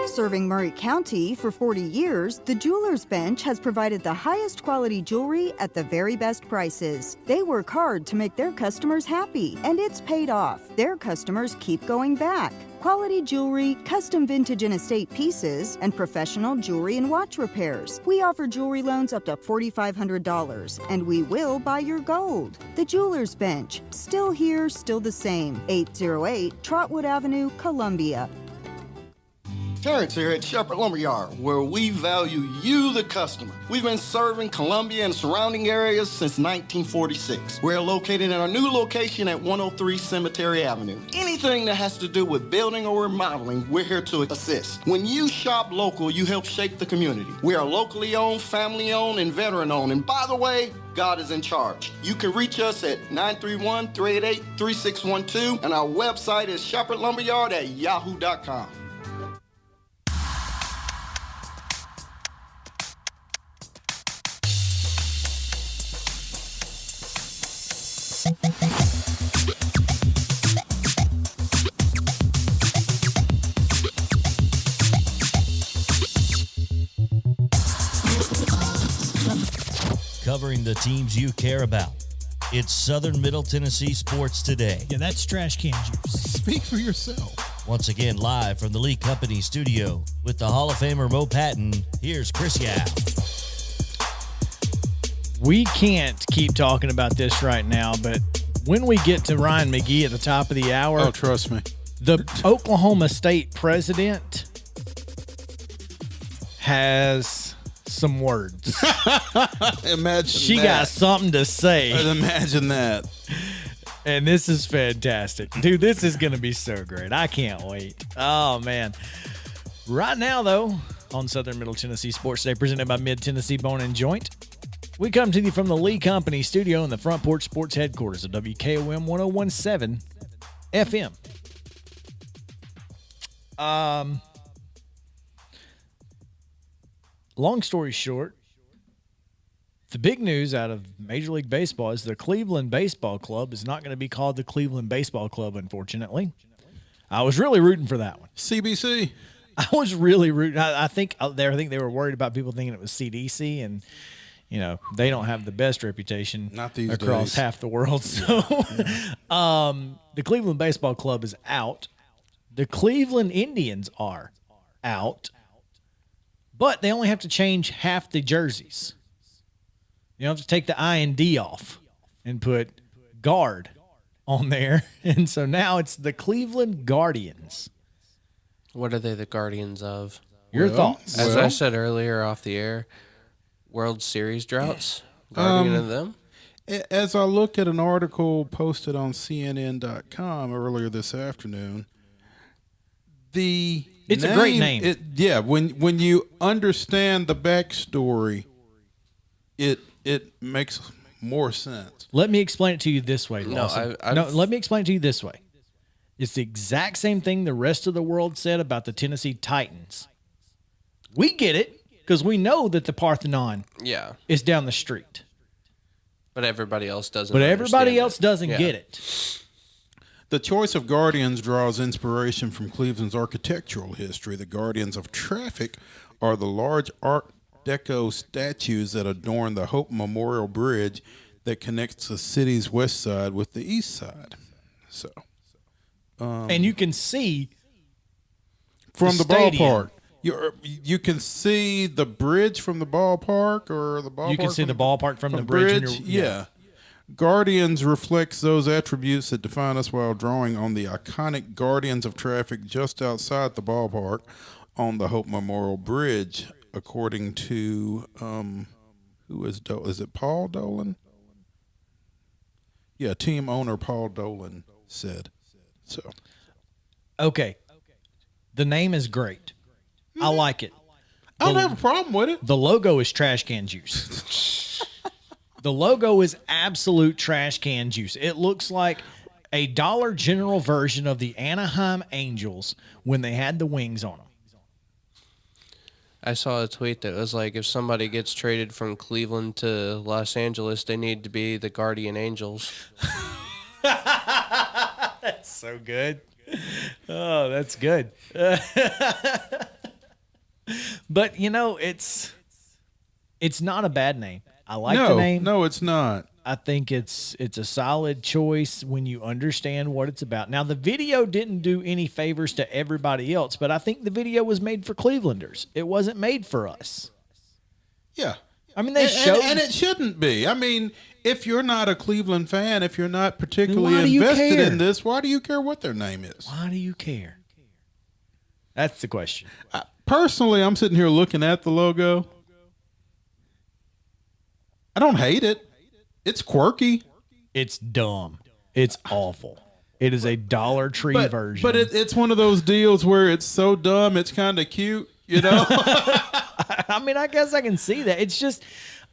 Serving Murray County for 40 years, the Jewelers Bench has provided the highest quality jewelry at the very best prices. They work hard to make their customers happy, and it's paid off. Their customers keep going back. Quality jewelry, custom vintage and estate pieces, and professional jewelry and watch repairs. We offer jewelry loans up to $4,500, and we will buy your gold. The Jewelers Bench, still here, still the same. 808 Trotwood Avenue, Columbia. Terrence here at Shepherd Lumberyard, where we value you, the customer. We've been serving Columbia and surrounding areas since 1946. We're located in our new location at 103 Cemetery Avenue. Anything that has to do with building or remodeling, we're here to assist. When you shop local, you help shape the community. We are locally owned, family owned, and veteran owned. And by the way, God is in charge. You can reach us at 931-388-3612, and our website is shepherdlumberyard@yahoo.com. Covering the teams you care about. It's Southern Middle Tennessee Sports Today. Yeah, that's trash can juice. Speak for yourself. Once again, live from the Lee Company studio with the Hall of Famer Mo Patton, here's Chris Yao. We can't keep talking about this right now, but when we get to Ryan McGee at the top of the hour, Oh, trust me. the Oklahoma State president has some words. Imagine she that. got something to say. Imagine that. And this is fantastic. Dude, this is going to be so great. I can't wait. Oh, man. Right now, though, on Southern Middle Tennessee Sports Day, presented by Mid-Tennessee Bone and Joint, we come to you from the Lee Company studio in the Front Porch Sports headquarters of WKOM 1017 FM. Long story short, the big news out of Major League Baseball is the Cleveland Baseball Club is not going to be called the Cleveland Baseball Club, unfortunately. I was really rooting for that one. CBC. I was really rooting. I think they were worried about people thinking it was CDC, and you know they don't have the best reputation Not these across days. half the world. So, the Cleveland Baseball Club is out. The Cleveland Indians are out, but they only have to change half the jerseys. You have to take the I and D off and put guard on there. And so now it's the Cleveland Guardians. What are they the guardians of? Your thoughts? As I said earlier off the air, World Series droughts. Guardian of them? As I look at an article posted on CNN.com earlier this afternoon, it's a great name. When you understand the backstory, it makes more sense. Let me explain it to you this way, Lawson. Let me explain it to you this way. It's the exact same thing the rest of the world said about the Tennessee Titans. We get it because we know that the Parthenon is down the street. But everybody else doesn't. But everybody else understand doesn't it. get it. The choice of Guardians draws inspiration from Cleveland's architectural history. The Guardians of Traffic are the large Art Deco statues that adorn the Hope Memorial Bridge that connects the city's west side with the east side. So, and you can see from the stadium. ballpark. You can see the bridge from the ballpark, or the ballpark. You can see from the ballpark from the bridge. when you're- Yeah. Guardians reflects those attributes that define us while drawing on the iconic Guardians of Traffic just outside the ballpark on the Hope Memorial Bridge, according to who is it Paul Dolan? Yeah, team owner Paul Dolan said. So, Okay. The name is great. I like it. I don't have a problem with it. The logo is trash can juice. The logo is absolute trash can juice. It looks like a Dollar General version of the Anaheim Angels when they had the wings on them. I saw a tweet that was like, if somebody gets traded from Cleveland to Los Angeles, they need to be the Guardian Angels. That's so good. Oh, that's good. But, you know, it's not a bad name. I like the name. No, it's not. I think it's a solid choice when you understand what it's about. Now, the video didn't do any favors to everybody else, but I think the video was made for Clevelanders. It wasn't made for us. Yeah. I mean, they showed... And it shouldn't be. I mean, if you're not a Cleveland fan, if you're not particularly Why do you invested care? in this, why do you care what their name is? Why do you care? That's the question. Personally, I'm sitting here looking at the logo. I don't hate it. It's quirky. It's dumb. It's awful. It is a Dollar Tree version. But it's one of those deals where it's so dumb, it's kind of cute, you know? I mean, I guess I can see that. It's just,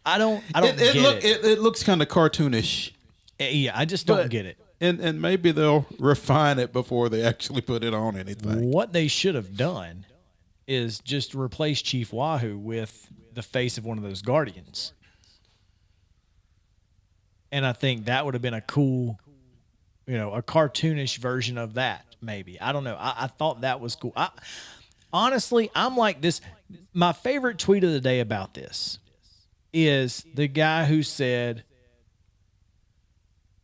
I don't get it. It looks kind of cartoonish. Yeah, I just don't get it. And maybe they'll refine it before they actually put it on anything. What they should have done is just replace Chief Wahoo with the face of one of those Guardians. And I think that would have been a cool, a cartoonish version of that, maybe. I don't know. I thought that was cool. Honestly, I'm like this. My favorite tweet of the day about this is the guy who said,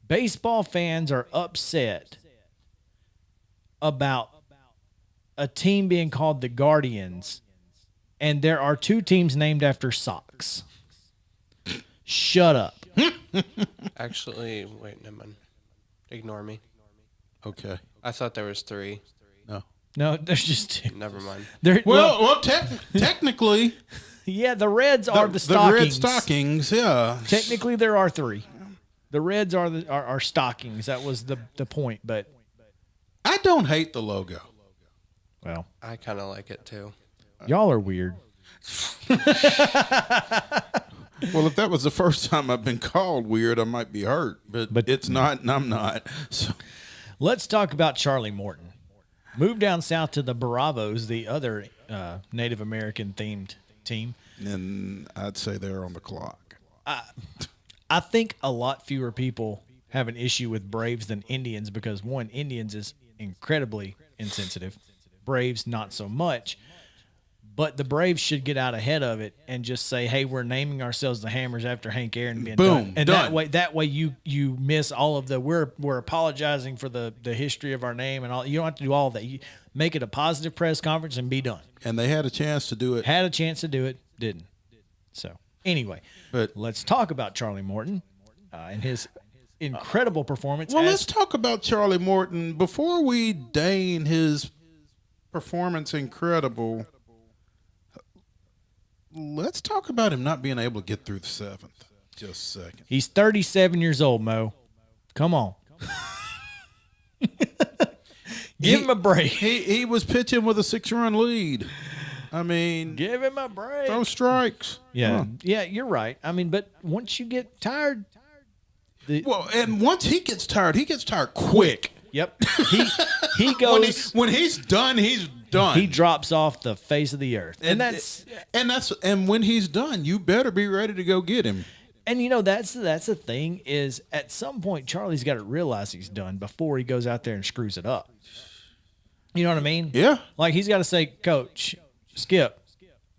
baseball fans are upset about a team being called the Guardians, and there are 2 teams named after socks. Shut up. Actually, wait, never mind. Ignore me. Okay. I thought there was 3. No, there's just 2. Never mind. Technically. Yeah, the Reds are the stockings. The red stockings, yeah. Technically, there are 3. The Reds are stockings. That was the point, but I don't hate the logo. Well, I kind of like it too. Y'all are weird. Well, if that was the first time I've been called weird, I might be hurt. But it's not, and I'm not. So. Let's talk about Charlie Morton. Moved down south to the Bravos, the other Native American themed team. And I'd say they're on the clock. I think a lot fewer people have an issue with Braves than Indians because, one, Indians is incredibly insensitive. Braves, not so much. But the Braves should get out ahead of it and just say, "Hey, we're naming ourselves the Hammers after Hank Aaron being done." And done. that way you miss all of the we're apologizing for the history of our name and all. You don't have to do all of that. You make it a positive press conference and be done. And they had a chance to do it. Had a chance to do it, didn't. So anyway, but let's talk about Charlie Morton and his incredible performance. Well, let's talk about Charlie Morton before we deign his performance incredible. Let's talk about him not being able to get through the 7th. Just a second. He's 37 years old, Mo. Come on. Give him a break. He was pitching with a 6-run lead. I mean, give him a break. Throw strikes. Yeah. Huh. Yeah, you're right. I mean, but once you get tired. And once he gets tired quick. Yep. He goes. when he's done, he's done. He drops off the face of the earth. And when he's done, you better be ready to go get him. And that's the thing is at some point Charlie's got to realize he's done before he goes out there and screws it up. You know what I mean? Yeah. Like he's got to say, "Coach, Skip,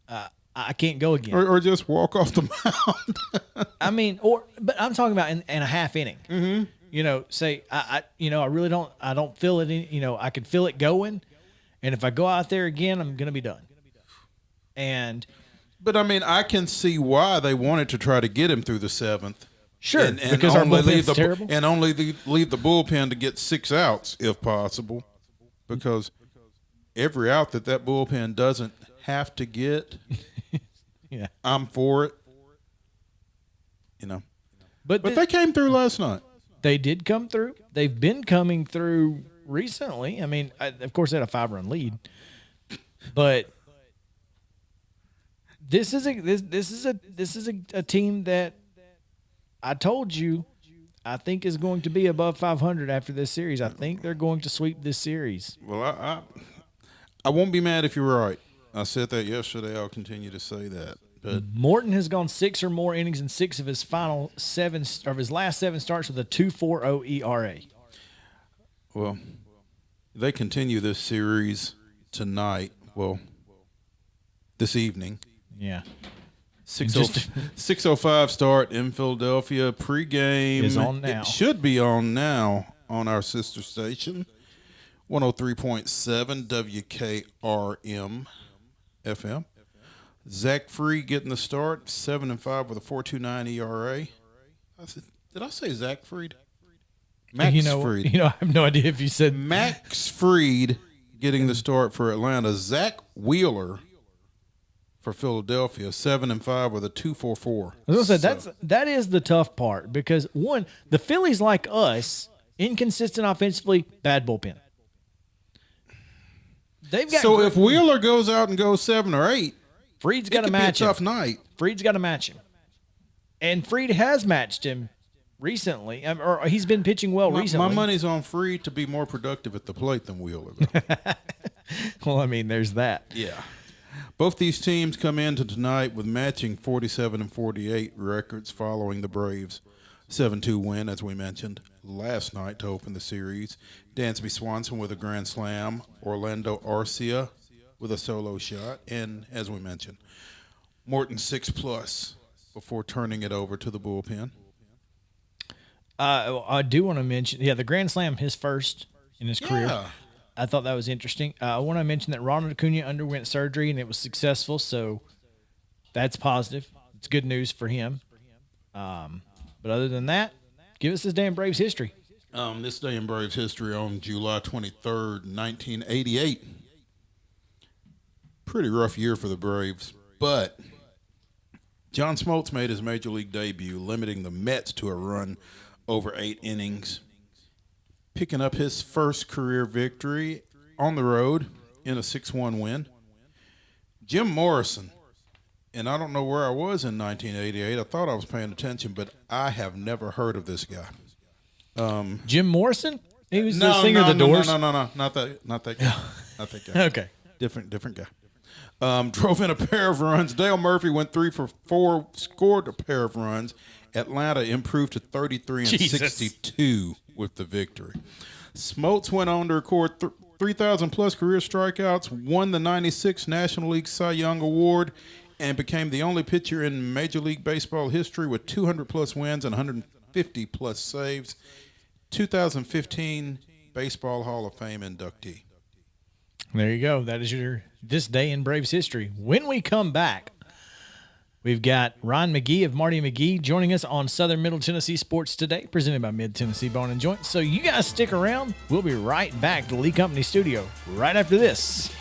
I can't go again," or just walk off the mound. I mean, but I'm talking about in a half inning. Mm-hmm. Say I really don't feel it. I could feel it going. And if I go out there again, I'm going to be done. But I mean, I can see why they wanted to try to get him through the 7th. Sure, and because our bullpen's terrible. And only leave the bullpen to get 6 outs if possible. Because every out that bullpen doesn't have to get, yeah, I'm for it. But they came through last night. They did come through. They've been coming through recently. I mean, of course, they had a 5-run lead, but this is a team that I told you I think is going to be above 500 after this series. I think they're going to sweep this series. Well, I won't be mad if you're right. I said that yesterday. I'll continue to say that. But Morton has gone 6 or more innings in 6 of his final 7 of his last 7 starts with a 2.40 ERA. Well, they continue this series tonight. Well, this evening. Yeah. 6:05 start in Philadelphia. Pregame is on now. It should be on now on our sister station, 103.7 WKRM FM. Zach Free getting the start, 7-5 with a 4.29 ERA. Did I say Zach Fried? Max Fried. I have no idea if you said Max Fried getting the start for Atlanta. Zach Wheeler for Philadelphia, 7-5 with a 2.44. I was gonna say that is the tough part because one, the Phillies like us, inconsistent offensively, bad bullpen. They've got so if Wheeler goes out and goes 7 or 8, Fried's got to match him. Tough night. Fried's got to match him, and Fried has matched him recently, or he's been pitching well recently. My money's on Fried to be more productive at the plate than Wheeler. Well, I mean, there's that. Yeah. Both these teams come into tonight with matching 47 and 48 records following the Braves' 7-2 win, as we mentioned, last night to open the series. Dansby Swanson with a grand slam, Orlando Arcia with a solo shot, and, as we mentioned, Morton 6+ before turning it over to the bullpen. I do want to mention, the grand slam, his first in his career. I thought that was interesting. I want to mention that Ronald Acuna underwent surgery and it was successful, so that's positive. It's good news for him. But other than that, give us this damn Braves history. This day in Braves history on July 23rd, 1988. Pretty rough year for the Braves, but John Smoltz made his major league debut, limiting the Mets to a run over 8 innings, picking up his first career victory on the road in a 6-1 win. Jim Morrison, and I don't know where I was in 1988. I thought I was paying attention, but I have never heard of this guy. Jim Morrison? He was the singer of the Doors? No, not that guy. Not that guy. Okay. Different guy. Drove in a pair of runs. Dale Murphy went 3 for 4, scored a pair of runs. Atlanta improved to 33 and 62 with the victory. Smoltz went on to record 3,000-plus career strikeouts, won the 96 National League Cy Young Award, and became the only pitcher in Major League Baseball history with 200-plus wins and 150-plus saves. 2015 Baseball Hall of Fame inductee. There you go. That is your This Day in Braves history. When we come back, we've got Ron McGee of Marty McGee joining us on Southern Middle Tennessee Sports Today, presented by Mid-Tennessee Bone and Joint. So you guys stick around. We'll be right back to Lee Company Studio right after this.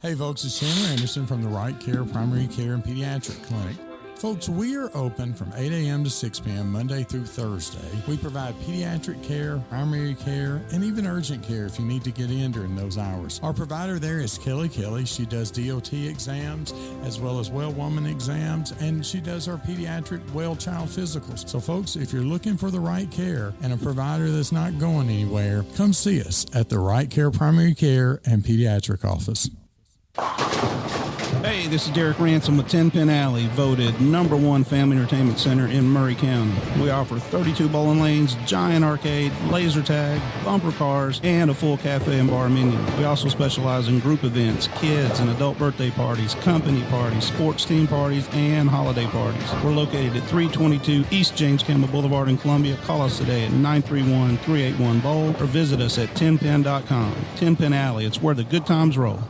Hey folks, it's Chandler Anderson from the Right Care Primary Care and Pediatric Clinic. Folks, we are open from 8 a.m. to 6 p.m. Monday through Thursday. We provide pediatric care, primary care, and even urgent care if you need to get in during those hours. Our provider there is Kelly Kelly. She does DOT exams as well as well woman exams, and she does our pediatric well child physicals. So folks, if you're looking for the right care and a provider that's not going anywhere, come see us at the Right Care Primary Care and Pediatric Office. Hey, this is Derek Ransom with 10 Pin Alley, voted #1 family entertainment center in Murray County. We offer 32 bowling lanes, giant arcade, laser tag, bumper cars, and a full cafe and bar menu. We also specialize in group events, kids and adult birthday parties, company parties, sports team parties, and holiday parties. We're located at 322 East James Campbell Boulevard in Columbia. Call us today at 931-381-BOWL or visit us at 10pin.com. 10 Pin Alley, it's where the good times roll.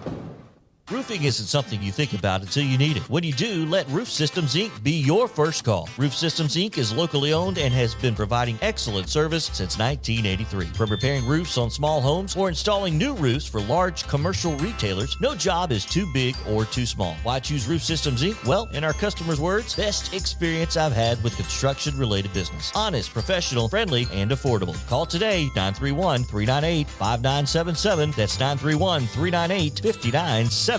Roofing isn't something you think about until you need it. When you do, let Roof Systems Inc. be your first call. Roof Systems Inc. is locally owned and has been providing excellent service since 1983. From repairing roofs on small homes or installing new roofs for large commercial retailers, no job is too big or too small. Why choose Roof Systems Inc.? Well, in our customers' words, best experience I've had with construction-related business. Honest, professional, friendly, and affordable. Call today, 931-398-5977. That's 931-398-5977.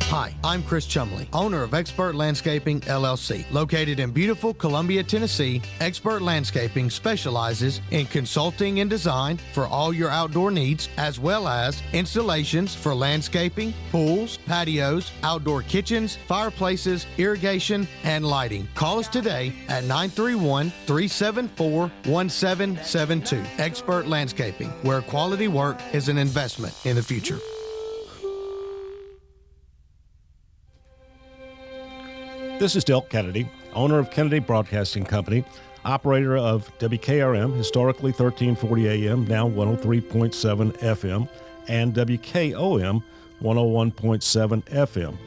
Hi, I'm Chris Chumley, owner of Expert Landscaping, LLC. Located in beautiful Columbia, Tennessee, Expert Landscaping specializes in consulting and design for all your outdoor needs, as well as installations for landscaping, pools, patios, outdoor kitchens, fireplaces, irrigation, and lighting. Call us today at 931-374-1772. Expert Landscaping, where quality work is an investment in the future. This is Del Kennedy, owner of Kennedy Broadcasting Company, operator of WKRM, historically 1340 AM, now 103.7 FM, and WKOM, 101.7 FM.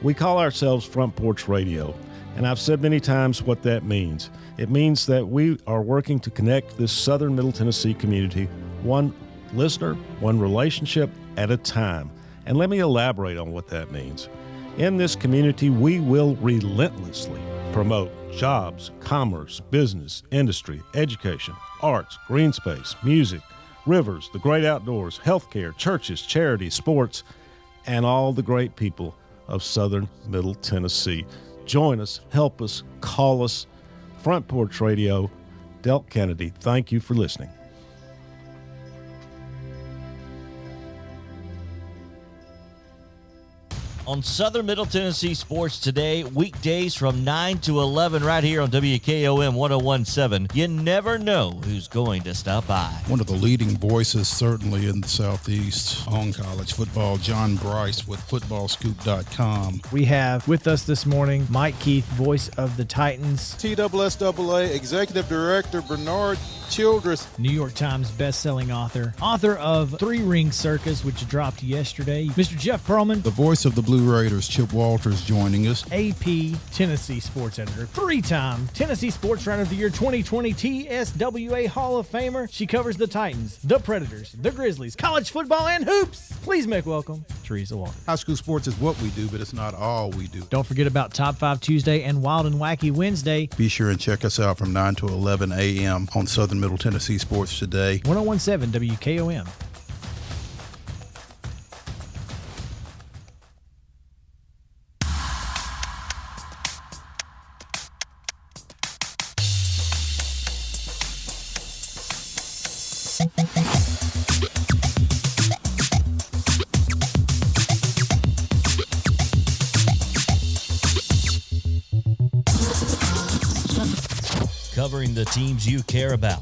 We call ourselves Front Porch Radio, and I've said many times what that means. It means that we are working to connect this southern Middle Tennessee community one listener, one relationship at a time. And let me elaborate on what that means. In this community, we will relentlessly promote jobs, commerce, business, industry, education, arts, green space, music, rivers, the great outdoors, healthcare, churches, charities, sports, and all the great people of Southern Middle Tennessee. Join us, help us, call us. Front Porch Radio, Delk Kennedy, thank you for listening. On Southern Middle Tennessee Sports Today, weekdays from 9 to 11 right here on WKOM 1017. You never know who's going to stop by. One of the leading voices, certainly in the Southeast, on college football, John Bryce with FootballScoop.com. We have with us this morning Mike Keith, voice of the Titans. TSSAA Executive Director Bernard Childress. New York Times best-selling author of Three Ring Circus, which dropped yesterday. Mr. Jeff Pearlman. The voice of the Blue Raiders, Chip Walters, joining us. AP Tennessee sports editor, three-time Tennessee Sports Writer of the Year 2020 TSWA Hall of Famer. She covers the Titans, the Predators, the Grizzlies, college football, and hoops. Please make welcome Teresa Walker. High school sports is what we do, but it's not all we do. Don't forget about Top 5 Tuesday and Wild and Wacky Wednesday. Be sure and check us out from 9 to 11 a.m. on Southern Middle Tennessee Sports Today. 1017 WKOM. Covering the teams you care about.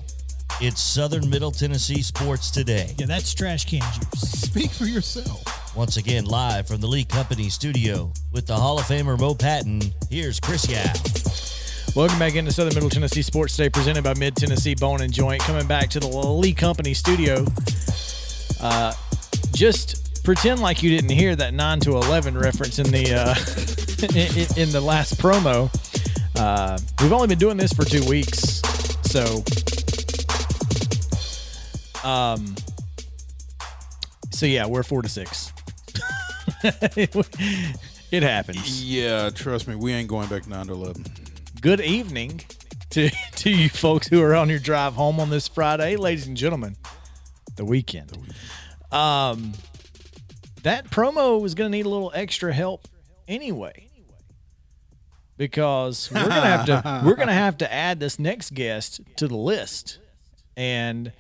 It's Southern Middle Tennessee Sports Today. Yeah, that's trash can juice. Speak for yourself. Once again, live from the Lee Company studio with the Hall of Famer Mo Patton, here's Chris Yao. Welcome back into Southern Middle Tennessee Sports Today, presented by Mid-Tennessee Bone and Joint. Coming back to the Lee Company studio. Just pretend like you didn't hear that 9 to 11 reference in the in the last promo. We've only been doing this for 2 weeks, so yeah, we're 4 to 6. It happens. Yeah, trust me, we ain't going back 9 to 11. Good evening to you folks who are on your drive home on this Friday, ladies and gentlemen. The weekend. That promo was going to need a little extra help anyway, because we're gonna have to add this next guest to the list, and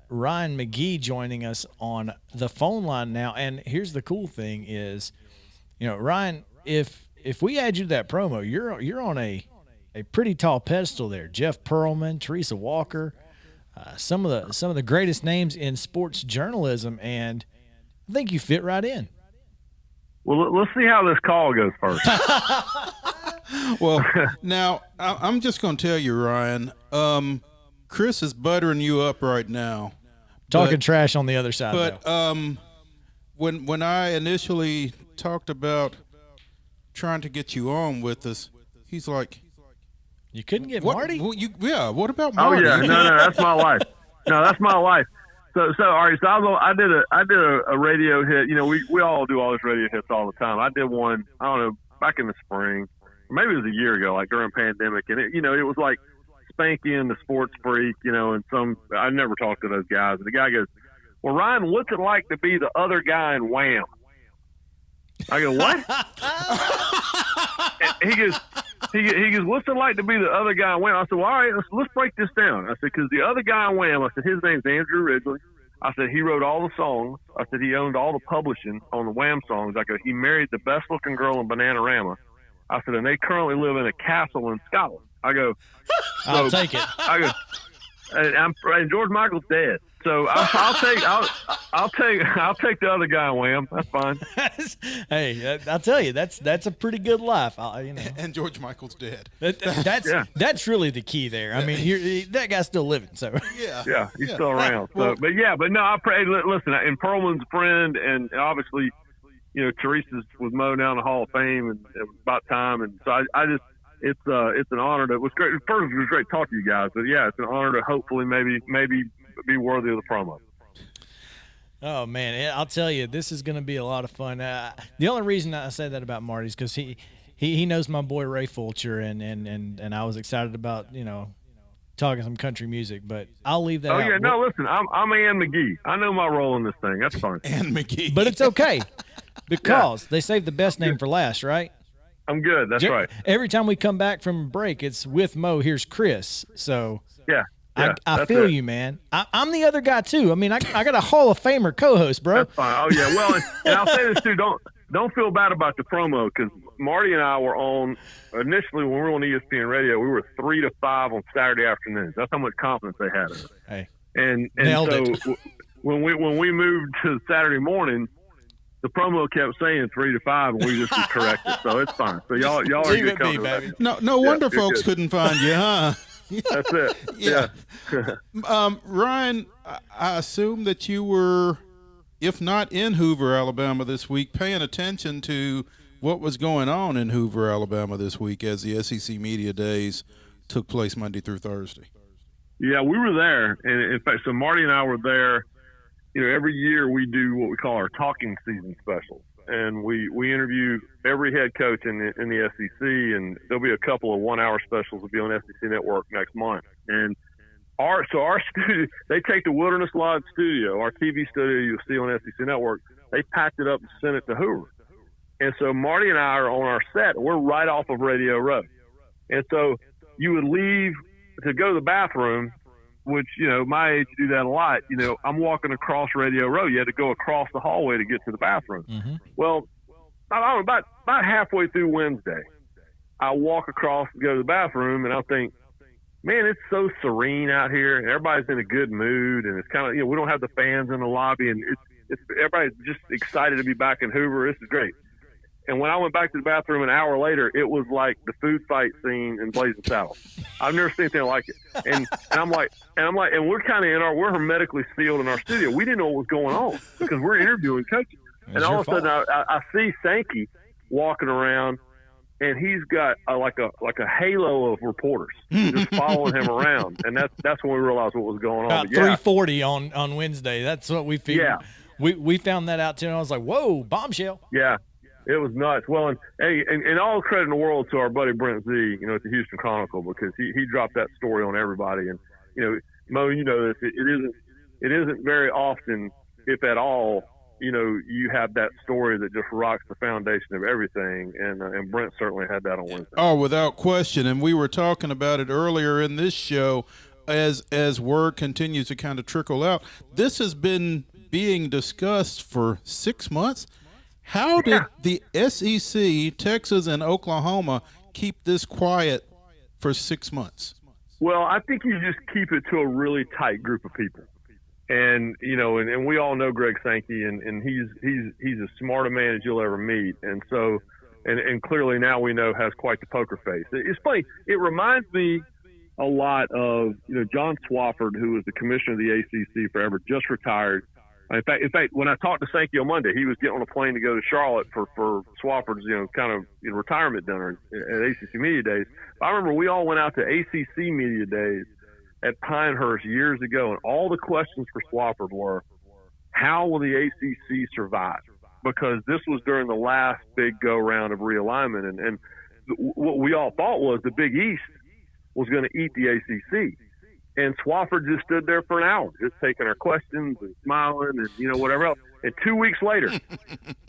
Ryan McGee joining us on the phone line now. And here's the cool thing is, Ryan, if we add you to that promo, you're on a pretty tall pedestal there. Jeff Pearlman, Teresa Walker, some of the greatest names in sports journalism, and I think you fit right in. Well, let's see how this call goes first. Well, now, I'm just going to tell you, Ryan, Chris is buttering you up right now. Talking trash on the other side, but though. When I initially talked about trying to get you on with us, he's like, you couldn't get Marty? What about Oh, Marty? yeah. No, that's my wife. No, that's my wife. So all right. So I did a radio hit. We all do all this radio hits all the time. I did one, I don't know, back in the spring, maybe it was a year ago, like during pandemic, and it was like Spanky and the Sports Freak, and I never talked to those guys. And the guy goes, "Well, Ryan, what's it like to be the other guy in Wham?" I go, "What?" And he goes, "What's it like to be the other guy in Wham?" I said, "Well, all right, let's break this down." I said, "Because the other guy in Wham," I said, "his name's Andrew Ridgely." I said, "He wrote all the songs." I said, "He owned all the publishing on the Wham songs." I go, "He married the best looking girl in Bananarama." I said, "And they currently live in a castle in Scotland." I go, I'll take it. I go, and George Michael's dead. So I'll take the other guy in Wham. That's fine. Hey, I'll tell you, that's a pretty good life. And George Michael's dead. That's really the key there. I mean, that guy's still living. So yeah, he's still around. So, but no, I pray. Listen, and Pearlman's friend, and obviously, Teresa's was Mo down the Hall of Fame, and it was about time. And so I just, it's an honor. It was great. First, it was great to talk to you guys. But yeah, it's an honor to hopefully maybe be worthy of the promo. Oh man, I'll tell you, this is going to be a lot of fun. The only reason I say that about Marty is because he knows my boy Ray Fulcher, and I was excited about talking some country music, but I'll leave that. Oh out. yeah, no, listen, I'm Ann McGee. I know my role in this thing. That's fine. Ann McGee, but it's okay because they saved the best name for last, right? I'm good. That's right. Every time we come back from break, it's with Mo. Here's Chris. So yeah. I feel you, man. I'm the other guy too. I mean, I got a Hall of Famer co-host, bro. That's fine. Oh yeah. Well, and I'll say this too. Don't feel bad about the promo, because Marty and I were on initially when we were on ESPN Radio. We were 3 to 5 on Saturday afternoons. That's how much confidence they had in us. Hey, and nailed so it. when we moved to Saturday morning, the promo kept saying 3 to 5, and we just corrected. So it's fine. So y'all are good company, baby. No wonder folks couldn't find you, huh? That's it. Yeah. Ryan, I assume that you were, if not in Hoover, Alabama this week, paying attention to what was going on in Hoover, Alabama this week as the SEC Media Days took place Monday through Thursday. Yeah, we were there. And in fact, so Marty and I were there. Every year we do what we call our talking season specials. And we interview every head coach in the SEC, and there'll be a couple of 1-hour specials will be on SEC Network next month. And our studio, they take the Wilderness Lodge studio, our TV studio you'll see on SEC Network, they packed it up and sent it to Hoover. And so Marty and I are on our set. We're right off of Radio Row. And so you would leave to go to the bathroom, which, my age, you do that a lot. I'm walking across Radio Row. You had to go across the hallway to get to the bathroom. Mm-hmm. Well, I don't know, about halfway through Wednesday, I walk across to go to the bathroom, and I think, man, it's so serene out here, and everybody's in a good mood, and it's kind of, we don't have the fans in the lobby, and it's everybody's just excited to be back in Hoover. This is great. And when I went back to the bathroom an hour later, it was like the food fight scene in Blazing Saddles. I've never seen anything like it. And I'm like, and we're kind of we're hermetically sealed in our studio. We didn't know what was going on because we're interviewing coaches. And all of a sudden, I see Sankey walking around, and he's got like a halo of reporters just following him around. And that's when we realized what was going on. About 3:40 on Wednesday. That's what we figured. Yeah. We found that out too, and I was like, whoa, bombshell. Yeah. It was nuts. Well, and all credit in the world to our buddy Brent Z, at the Houston Chronicle, because he dropped that story on everybody. And Mo, this it isn't very often, if at all, you have that story that just rocks the foundation of everything. And Brent certainly had that on Wednesday. Oh, without question. And we were talking about it earlier in this show, as word continues to kind of trickle out. This has been being discussed for 6 months. How did the SEC, Texas, and Oklahoma keep this quiet for 6 months? Well, I think you just keep it to a really tight group of people. And, and we all know Greg Sankey, and he's as smart a man as you'll ever meet. And so, and clearly now we know has quite the poker face. It's funny. It reminds me a lot of, John Swofford, who was the commissioner of the ACC forever, just retired. In fact, when I talked to Sankey on Monday, he was getting on a plane to go to Charlotte for Swofford's, kind of retirement dinner at ACC Media Days. I remember we all went out to ACC Media Days at Pinehurst years ago, and all the questions for Swofford were, how will the ACC survive? Because this was during the last big go-round of realignment, and what we all thought was the Big East was going to eat the ACC. And Swofford just stood there for an hour, just taking our questions and smiling and, whatever else. And 2 weeks later,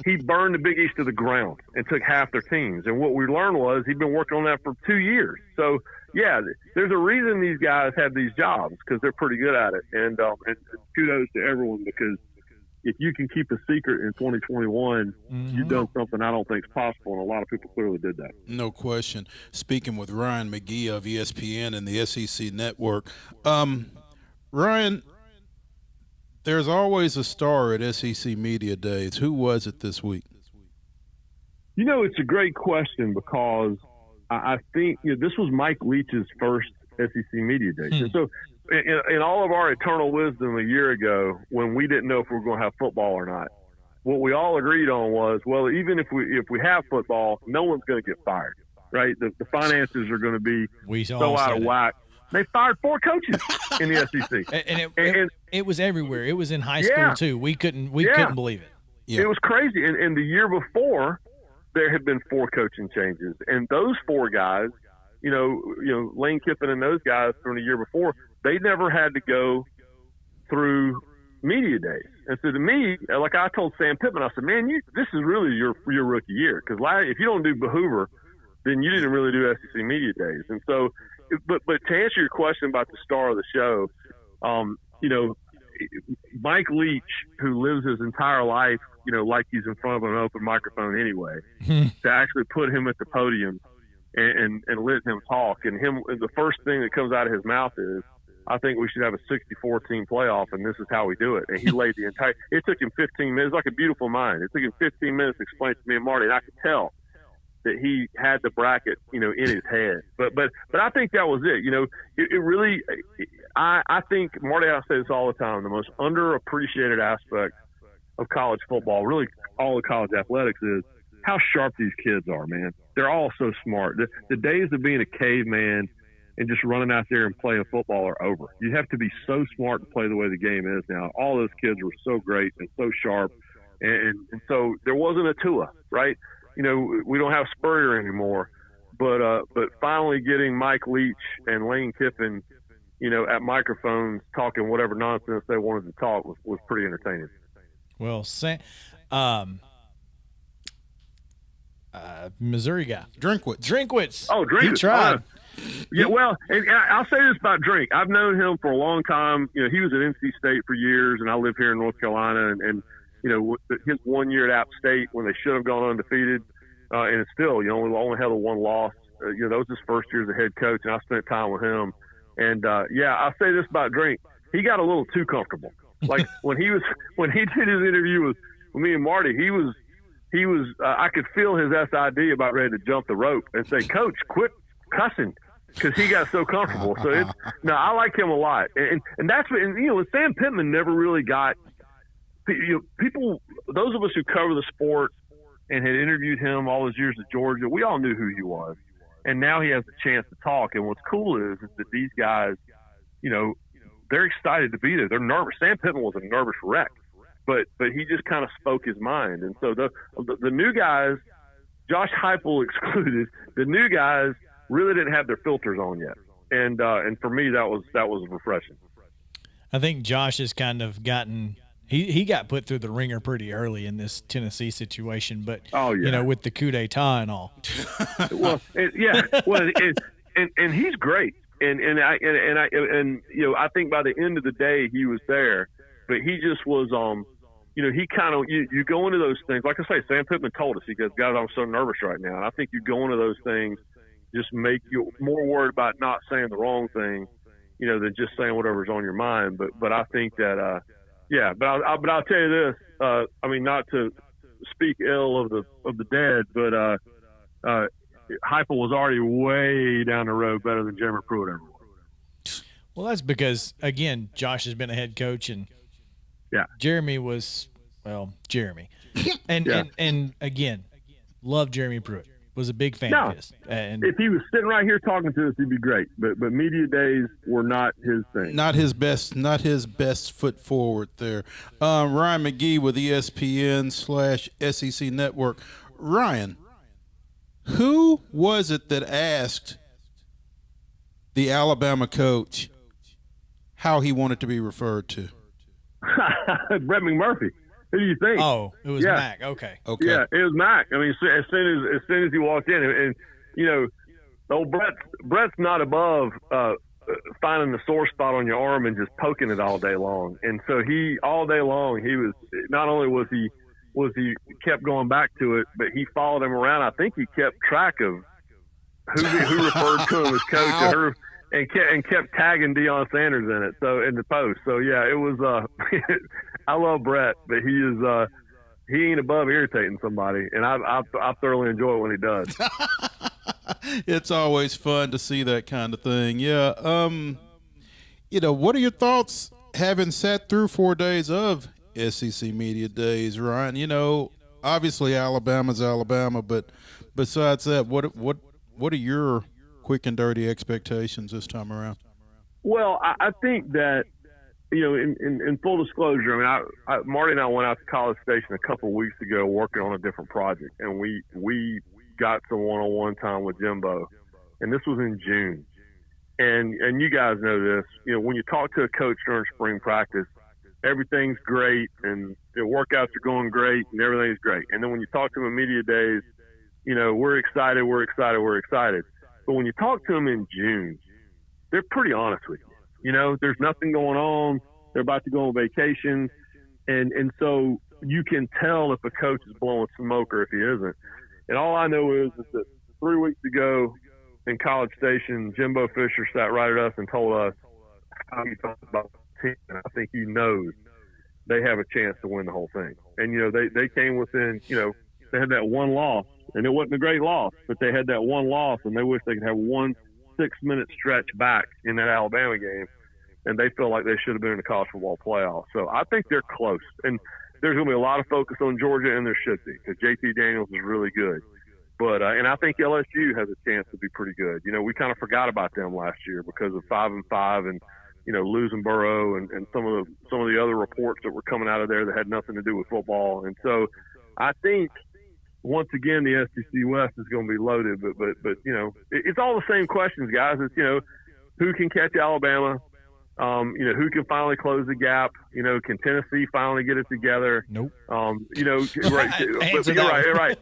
he burned the Big East to the ground and took half their teams. And what we learned was he'd been working on that for 2 years. So, yeah, there's a reason these guys have these jobs, because they're pretty good at it. And kudos to everyone, because if you can keep a secret in 2021, you've done something I don't think is possible, and a lot of people clearly did that. No question. Speaking with Ryan McGee of ESPN and the SEC Network. Ryan, there's always a star at SEC Media Days. Who was it this week? It's a great question, because I think this was Mike Leach's first SEC Media Days. And so in all of our eternal wisdom a year ago, when we didn't know if we were going to have football or not, what we all agreed on was, well, even if we have football, no one's going to get fired, right? The finances are going to be so out of whack. They fired 4 coaches in the SEC. And it was everywhere. It was in high school too. We couldn't believe it. Yeah. It was crazy. And the year before, there had been 4 coaching changes, and those 4 guys, you know, Lane Kiffin and those guys from the year before, they never had to go through media days. And so to me, like I told Sam Pittman, I said, man, this is really your rookie year, because if you don't do Behoover, then you didn't really do SEC media days. And so, but to answer your question about the star of the show, you know, Mike Leach, who lives his entire life, you know, like he's in front of an open microphone anyway, to actually put him at the podium and let him talk. And the first thing that comes out of his mouth is, I think we should have a 64-team playoff, and this is how we do it. And he laid the entire – it took him 15 minutes, like a beautiful mind. It took him 15 minutes to explain to me and Marty, and I could tell that he had the bracket, you know, in his head. But I think that was it. You know, it really – I think, Marty, I say this all the time, the most underappreciated aspect of college football, really all of college athletics, is how sharp these kids are, man. They're all so smart. The days of being a caveman and just running out there and playing football are over. You have to be so smart to play the way the game is now. All those kids were so great and so sharp. And so there wasn't a Tua, right? You know, we don't have Spurrier anymore. But finally getting Mike Leach and Lane Kiffin, you know, at microphones talking whatever nonsense they wanted to talk was pretty entertaining. Well, Missouri guy. Drinkwitz. Oh, Drinkwitz. He tried. Yeah, well, and I'll say this about Drink. I've known him for a long time. You know, he was at NC State for years, and I live here in North Carolina. And you know, his 1 year at App State when they should have gone undefeated, and it's still, you know, only had a 1 loss. You know, that was his first year as a head coach, and I spent time with him. And yeah, I'll say this about Drink. He got a little too comfortable. Like when he did his interview with me and Marty, he was I could feel his SID about ready to jump the rope and say, "Coach, quit cussing," because he got so comfortable. So I like him a lot, and that's what, and you know, Sam Pittman never really got, you know, people. Those of us who cover the sport and had interviewed him all those years at Georgia, we all knew who he was, and now he has a chance to talk. And what's cool is that these guys, you know, they're excited to be there. They're nervous. Sam Pittman was a nervous wreck, but he just kind of spoke his mind. And so the new guys, Josh Heupel excluded, the new guys really didn't have their filters on yet. And for me, that was refreshing. I think Josh has kind of gotten he got put through the ringer pretty early in this Tennessee situation, but you know, with the coup d'etat and all. Well, and he's great. And you know, I think by the end of the day he was there, but he just was you know, he kind of you go into those things, like I say, Sam Pittman told us, he goes, "Guys, I'm so nervous right now." And I think you go into those things just make you more worried about not saying the wrong thing, you know, than just saying whatever's on your mind. But I think that but I'll tell you this, I mean, not to speak ill of the dead, but Heupel was already way down the road better than Jeremy Pruitt ever was. Well, that's because, again, Josh has been a head coach, and Jeremy was, well, Jeremy. And again, love Jeremy Pruitt. Was a big fan of his. And if he was sitting right here talking to us, he'd be great. But media days were not his thing. Not his best foot forward there. Ryan McGee with ESPN/SEC Network. Ryan, who was it that asked the Alabama coach how he wanted to be referred to? Brett McMurphy. Who do you think? Oh, it was Mac. Okay. Yeah, it was Mac. I mean, as soon as he walked in, and you know, old Brett's not above finding the sore spot on your arm and just poking it all day long. And so all day long he was, not only was he kept going back to it, but he followed him around. I think he kept track of who referred to him as coach and kept tagging Deion Sanders in it. So in the post. So yeah, it was. I love Brett, but he ain't above irritating somebody, and I thoroughly enjoy it when he does. It's always fun to see that kind of thing. Yeah. You know, what are your thoughts having sat through 4 days of SEC Media Days, Ryan? You know, obviously Alabama's Alabama, but besides that, what are your quick and dirty expectations this time around? Well, I think that, in full disclosure, I mean, Marty and I went out to College Station a couple of weeks ago working on a different project, and we got some one-on-one time with Jimbo, and this was in June. And you guys know this, when you talk to a coach during spring practice, everything's great and the workouts are going great and everything's great. And then when you talk to them in media days, we're excited. But when you talk to them in June, they're pretty honest with you. There's nothing going on. They're about to go on vacation. And so you can tell if a coach is blowing smoke or if he isn't. And all I know is that 3 weeks ago in College Station, Jimbo Fisher sat right at us and told us how he felt about the team. And I think he knows they have a chance to win the whole thing. And, they came within, they had that one loss. And it wasn't a great loss, but they had that one loss, and they wish they could have 1 6-minute stretch back in that Alabama game. And they feel like they should have been in the college football playoff. So I think they're close. And there's going to be a lot of focus on Georgia, and there should be, because JT Daniels is really good. But and I think LSU has a chance to be pretty good. We kind of forgot about them last year because of 5-5 and losing Burrow and some of the other reports that were coming out of there that had nothing to do with football. And so I think once again the SEC West is going to be loaded. But it's all the same questions, guys. It's who can catch Alabama. Who can finally close the gap? Can Tennessee finally get it together? Nope. Right. But you're right.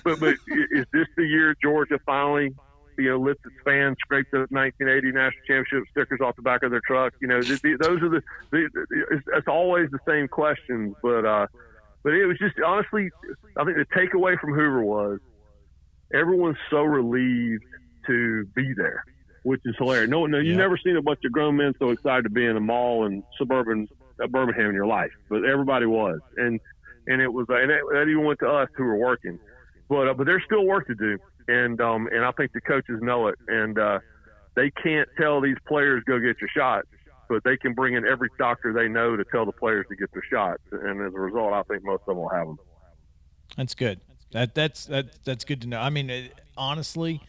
But is this the year Georgia finally, lets its fans scrape the 1980 national championship stickers off the back of their truck? Those are it's always the same questions. But it was just, honestly, I think the takeaway from Hoover was everyone's so relieved to be there, which is hilarious. No, you've never seen a bunch of grown men so excited to be in a mall in suburban Birmingham in your life, but everybody was, and it was, and that even went to us who were working, but there's still work to do, and I think the coaches know it, and they can't tell these players go get your shot, but they can bring in every doctor they know to tell the players to get their shots, and as a result, I think most of them will have them. That's good. That's good to know. I mean, honestly,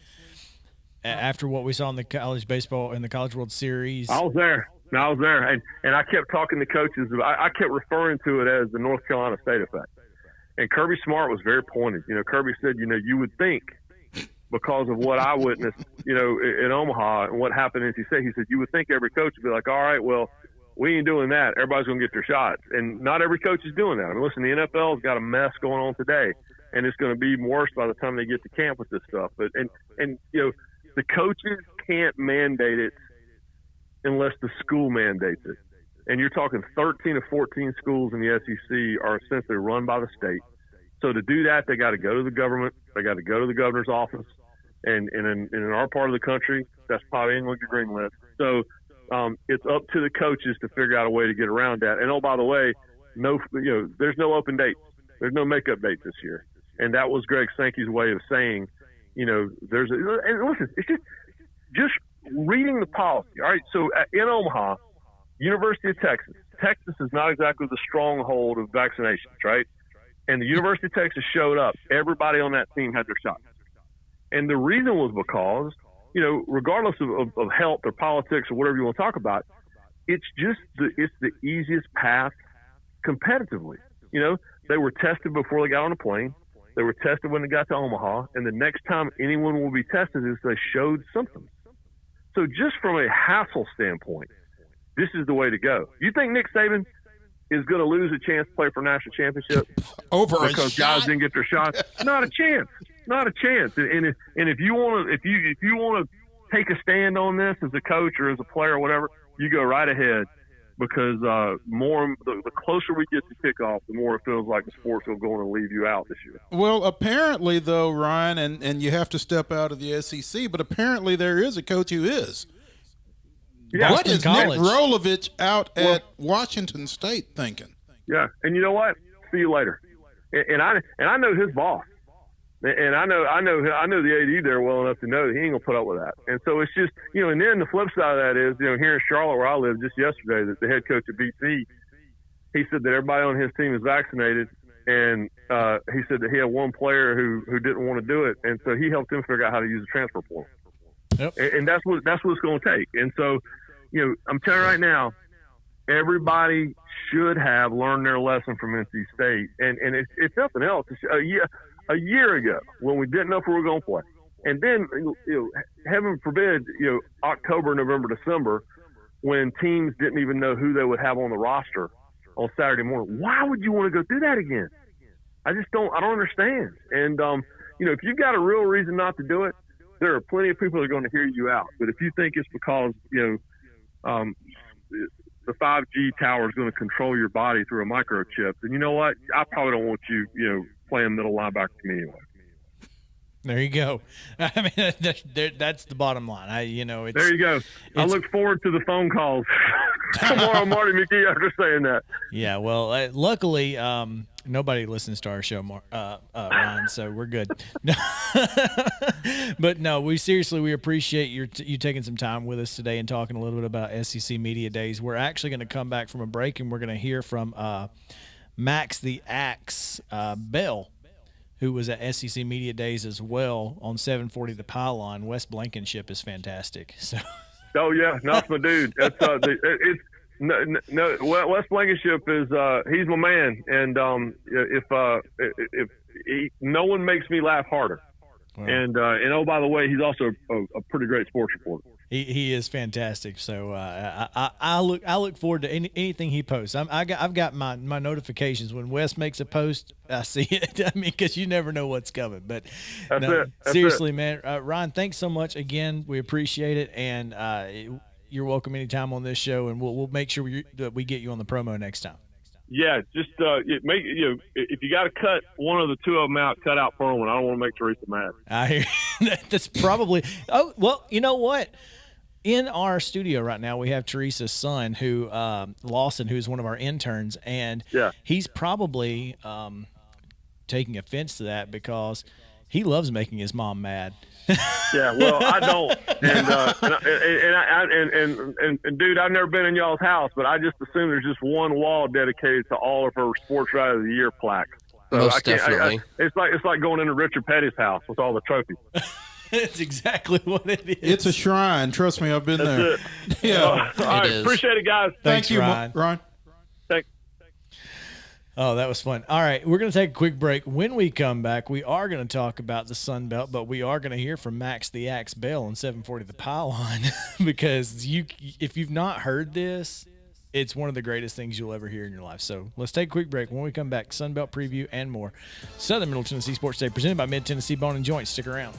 after what we saw in the college baseball and the College World Series, I was there, and I kept talking to coaches. I kept referring to it as the North Carolina State effect. And Kirby Smart was very pointed. Kirby said, you would think, because of what I witnessed, in Omaha and what happened in NC State, he said, you would think every coach would be like, all right, well, we ain't doing that. Everybody's going to get their shots. And not every coach is doing that. I mean, listen, the NFL's got a mess going on today, and it's going to be worse by the time they get to camp with this stuff. But the coaches can't mandate it unless the school mandates it. And you're talking 13 of 14 schools in the SEC are essentially run by the state. So to do that, they got to go to the government. They got to go to the governor's office. And in our part of the country, that's probably England to green list. So it's up to the coaches to figure out a way to get around that. And, oh, by the way, there's no open dates. There's no makeup dates this year. And that was Greg Sankey's way of saying, and listen, it's just reading the policy. All right. So in Omaha, University of Texas is not exactly the stronghold of vaccinations, right? And the University of Texas showed up. Everybody on that team had their shots. And the reason was because, regardless of health or politics or whatever you want to talk about, it's the easiest path competitively. They were tested before they got on a plane. They were tested when they got to Omaha, and the next time anyone will be tested is they showed symptoms. So just from a hassle standpoint, this is the way to go. You think Nick Saban is going to lose a chance to play for a national championship because guys didn't get their shots? Not a chance. Not a chance. And if you want to take a stand on this as a coach or as a player or whatever, you go right ahead. Because the closer we get to kickoff, the more it feels like the sports will go on and leave you out this year. Well, apparently, though, Ryan, and you have to step out of the SEC, but apparently there is a coach who is. Yeah, what is Nick Rolovich out at Washington State thinking? Yeah, and you know what? See you later. And I know his boss. And I know the AD there well enough to know that he ain't gonna put up with that. And so it's just, and then the flip side of that is, here in Charlotte where I live, just yesterday, that the head coach of BC, he said that everybody on his team is vaccinated, and he said that he had one player who didn't want to do it, and so he helped him figure out how to use the transfer portal. Yep. And that's what it's going to take. And so, I'm telling you right now, everybody should have learned their lesson from NC State. And if nothing else, a year ago when we didn't know if we were going to play, and then, heaven forbid, October, November, December, when teams didn't even know who they would have on the roster on Saturday morning. Why would you want to go through that again? I don't understand. And, if you've got a real reason not to do it, there are plenty of people that are going to hear you out. But if you think it's because, the 5G tower is going to control your body through a microchip, then you know what? I probably don't want you, playing middle linebacker to me anyway. There you go. I mean, that's the bottom line. There you go. I look forward to the phone calls tomorrow, Marty McGee, after saying that. Yeah, well, luckily, nobody listens to our show, Ryan, so we're good. But no, we appreciate you taking some time with us today and talking a little bit about SEC Media Days. We're actually going to come back from a break, and we're going to hear from Max the Axe Bell, who was at SEC Media Days as well on 740 The Pylon. Wes Blankenship is fantastic. So. Oh yeah, that's my dude. That's Wes Blankenship is he's my man, and if no one makes me laugh harder, wow. And oh, by the way, he's also a pretty great sports reporter. He is fantastic. So I look forward to anything he posts. I've got my notifications when Wes makes a post. I see it. I mean, because you never know what's coming. But That's seriously, it. Man, Ryan, thanks so much again. We appreciate it, and you're welcome anytime on this show, and we'll make sure that we get you on the promo next time. Yeah, just if you got to cut one of the two of them out, cut out Perlman. I don't want to make Teresa mad. I hear that's probably. Oh well, you know what? In our studio right now, we have Teresa's son, Lawson, who's one of our interns, and he's probably taking offense to that because he loves making his mom mad. Yeah, well, I don't, and dude, I've never been in y'all's house, but I just assume there's just one wall dedicated to all of her Sports Writer of the Year plaques. So Most definitely. It's like going into Richard Petty's house with all the trophies. It's exactly what it is. It's a shrine. Trust me, I've been there. Yeah. All right. Appreciate it, guys. Thanks, you, Ryan. Thanks. Oh, that was fun. All right, we're going to take a quick break. When we come back, we are going to talk about the Sun Belt, but we are going to hear from Max the Axe Bell on 740 The Pylon because if you've not heard this, it's one of the greatest things you'll ever hear in your life. So let's take a quick break. When we come back, Sun Belt preview and more. Southern Middle Tennessee Sports Day presented by Mid-Tennessee Bone and Joint. Stick around.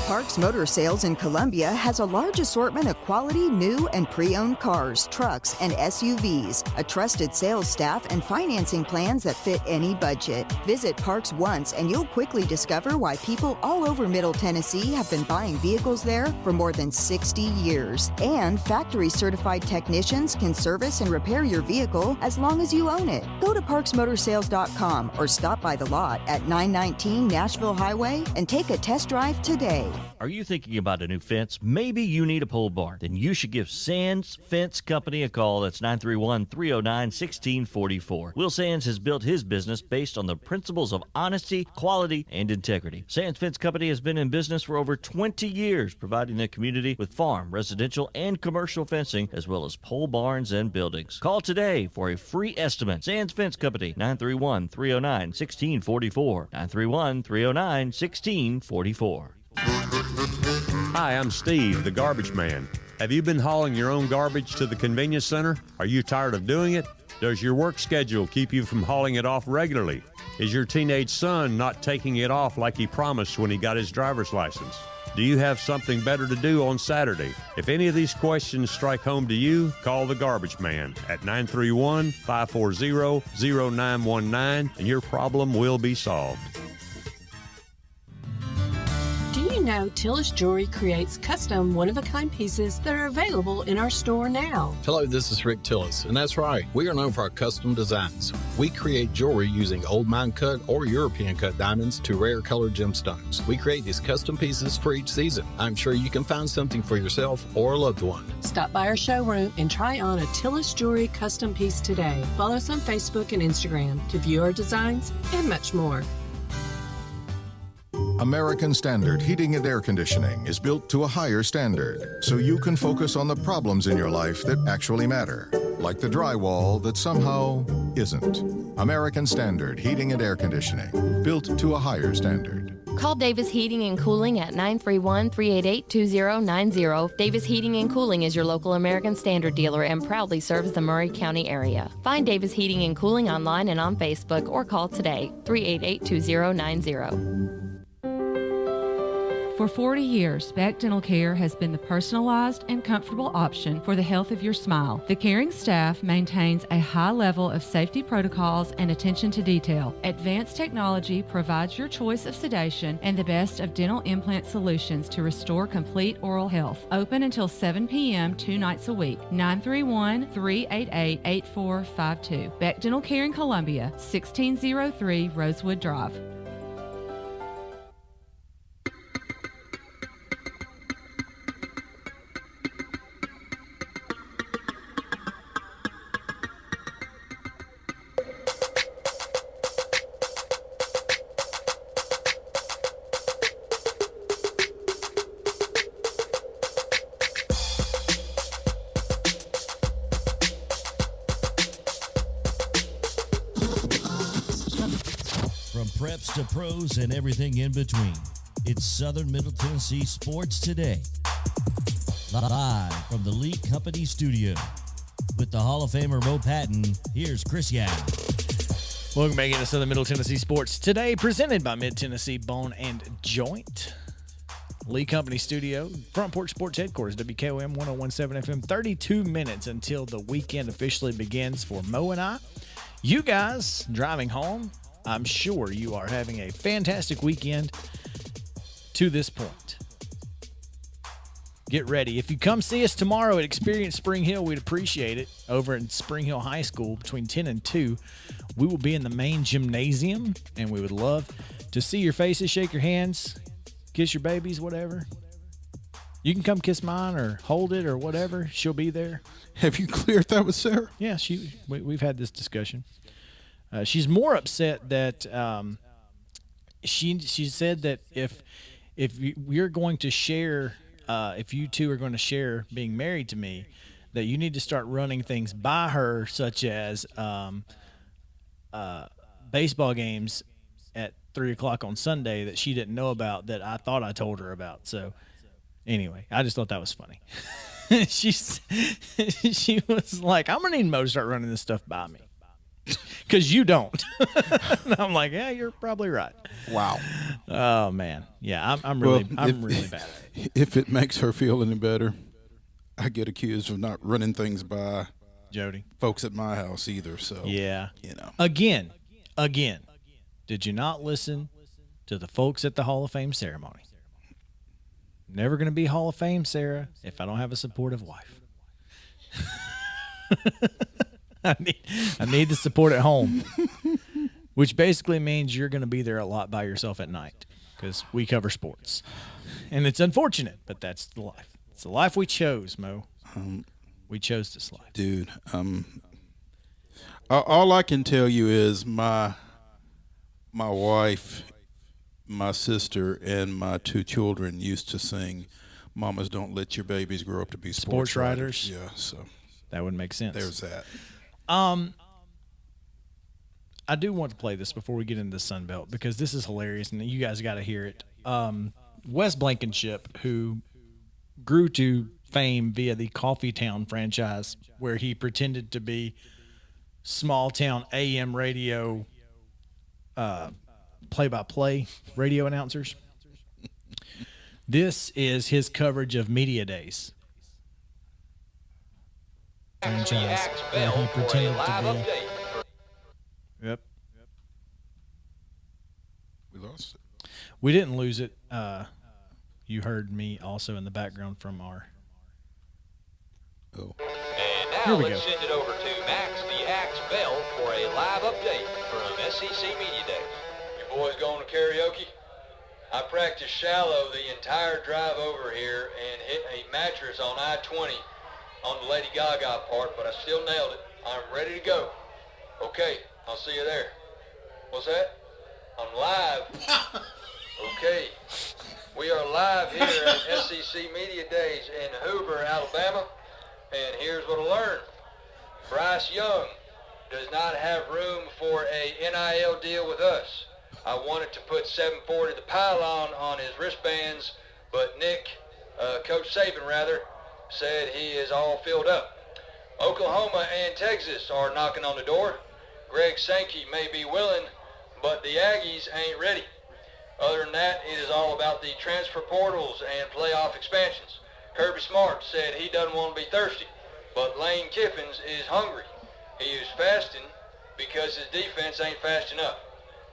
Parks Motor Sales in Columbia has a large assortment of quality new and pre-owned cars, trucks, and SUVs, a trusted sales staff, and financing plans that fit any budget. Visit Parks once and you'll quickly discover why people all over Middle Tennessee have been buying vehicles there for more than 60 years. And factory-certified technicians can service and repair your vehicle as long as you own it. Go to parksmotorsales.com or stop by the lot at 919 Nashville Highway and take a test drive today. Are you thinking about a new fence? Maybe you need a pole barn. Then you should give Sands Fence Company a call. That's 931-309-1644. Will Sands has built his business based on the principles of honesty, quality, and integrity. Sands Fence Company has been in business for over 20 years, providing the community with farm, residential, and commercial fencing, as well as pole barns and buildings. Call today for a free estimate. Sands Fence Company, 931-309-1644. 931-309-1644. Hi, I'm Steve, the garbage man. Have you been hauling your own garbage to the convenience center? Are you tired of doing it? Does your work schedule keep you from hauling it off regularly? Is your teenage son not taking it off like he promised when he got his driver's license? Do you have something better to do on Saturday? If any of these questions strike home to you, call the garbage man at 931-540-0919 and your problem will be solved. Do you know Tillis Jewelry creates custom one-of-a-kind pieces that are available in our store now? Hello, this is Rick Tillis, and that's right. We are known for our custom designs. We create jewelry using old mine cut or European cut diamonds to rare colored gemstones. We create these custom pieces for each season. I'm sure you can find something for yourself or a loved one. Stop by our showroom and try on a Tillis Jewelry custom piece today. Follow us on Facebook and Instagram to view our designs and much more. American Standard Heating and Air Conditioning is built to a higher standard, so you can focus on the problems in your life that actually matter, like the drywall that somehow isn't. American Standard Heating and Air Conditioning, built to a higher standard. Call Davis Heating and Cooling at 931-388-2090. Davis Heating and Cooling is your local American Standard dealer and proudly serves the Murray County area. Find Davis Heating and Cooling online and on Facebook or call today, 388-2090. For 40 years, Beck Dental Care has been the personalized and comfortable option for the health of your smile. The caring staff maintains a high level of safety protocols and attention to detail. Advanced technology provides your choice of sedation and the best of dental implant solutions to restore complete oral health. Open until 7 p.m. 2 nights a week. 931-388-8452. Beck Dental Care in Columbia, 1603 Rosewood Drive. From preps to pros and everything in between, it's Southern Middle Tennessee Sports Today. Live from the Lee Company studio. With the Hall of Famer Mo Patton, here's Chris Young. Welcome back into Southern Middle Tennessee Sports Today, presented by Mid-Tennessee Bone and Joint. Lee Company Studio, Front Porch Sports Headquarters, WKOM 101.7 FM. 32 minutes until the weekend officially begins for Mo and I. You guys driving home, I'm sure you are having a fantastic weekend to this point. Get ready. If you come see us tomorrow at Experience Spring Hill, we'd appreciate it. Over in Spring Hill High School between 10 and 2, we will be in the main gymnasium, and we would love to see your faces, shake your hands, kiss your babies, whatever. You can come kiss mine or hold it or whatever. She'll be there. Have you cleared that with Sarah? Yeah, we've had this discussion. She's more upset that she said that if we're going to share, if you two are going to share being married to me, that you need to start running things by her, such as baseball games at 3:00 on Sunday that she didn't know about that I thought I told her about. So anyway, I just thought that was funny. She was like, I'm gonna need Mo to start running this stuff by me. Because you don't. And I'm like, yeah, you're probably right. Wow. Oh man, yeah, I'm really bad at it. If it makes her feel any better, I get accused of not running things by Jody folks at my house either. So yeah, you know. Again, did you not listen to the folks at the Hall of Fame ceremony? Never going to be Hall of Fame, Sarah, if I don't have a supportive wife. I need the support at home, which basically means you're going to be there a lot by yourself at night because we cover sports. And it's unfortunate, but that's the life. It's the life we chose, Mo. We chose this life. Dude, all I can tell you is my wife, my sister, and my 2 children used to sing, "Mamas, don't let your babies grow up to be sports writers." Yeah, so that would make sense. There's that. I do want to play this before we get into the Sun Belt because this is hilarious and you guys got to hear it. Wes Blankenship, who grew to fame via the Coffee Town franchise, where he pretended to be small town AM radio play-by-play radio announcers. This is his coverage of Media Days franchise that he pretended to be. Yep. We lost it. We didn't lose it. You heard me also in the background from our. Oh. And now let's send it over to Max the Axe Bell for a live update from SEC Media Day. You boys going to karaoke? I practiced shallow the entire drive over here and hit a mattress on I-20 on the Lady Gaga part, but I still nailed it. I'm ready to go. Okay, I'll see you there. What's that? I'm live. Okay, we are live here at SEC Media Days in Hoover, Alabama, and here's what I learned. Bryce Young does not have room for a NIL deal with us. I wanted to put 740 the pylon on his wristbands, but Coach Saban rather, said he is all filled up. Oklahoma and Texas are knocking on the door. Greg Sankey may be willing, but the Aggies ain't ready. Other than that, it is all about the transfer portals and playoff expansions. Kirby Smart said he doesn't want to be thirsty, but Lane Kiffins is hungry. He is fasting because his defense ain't fast enough.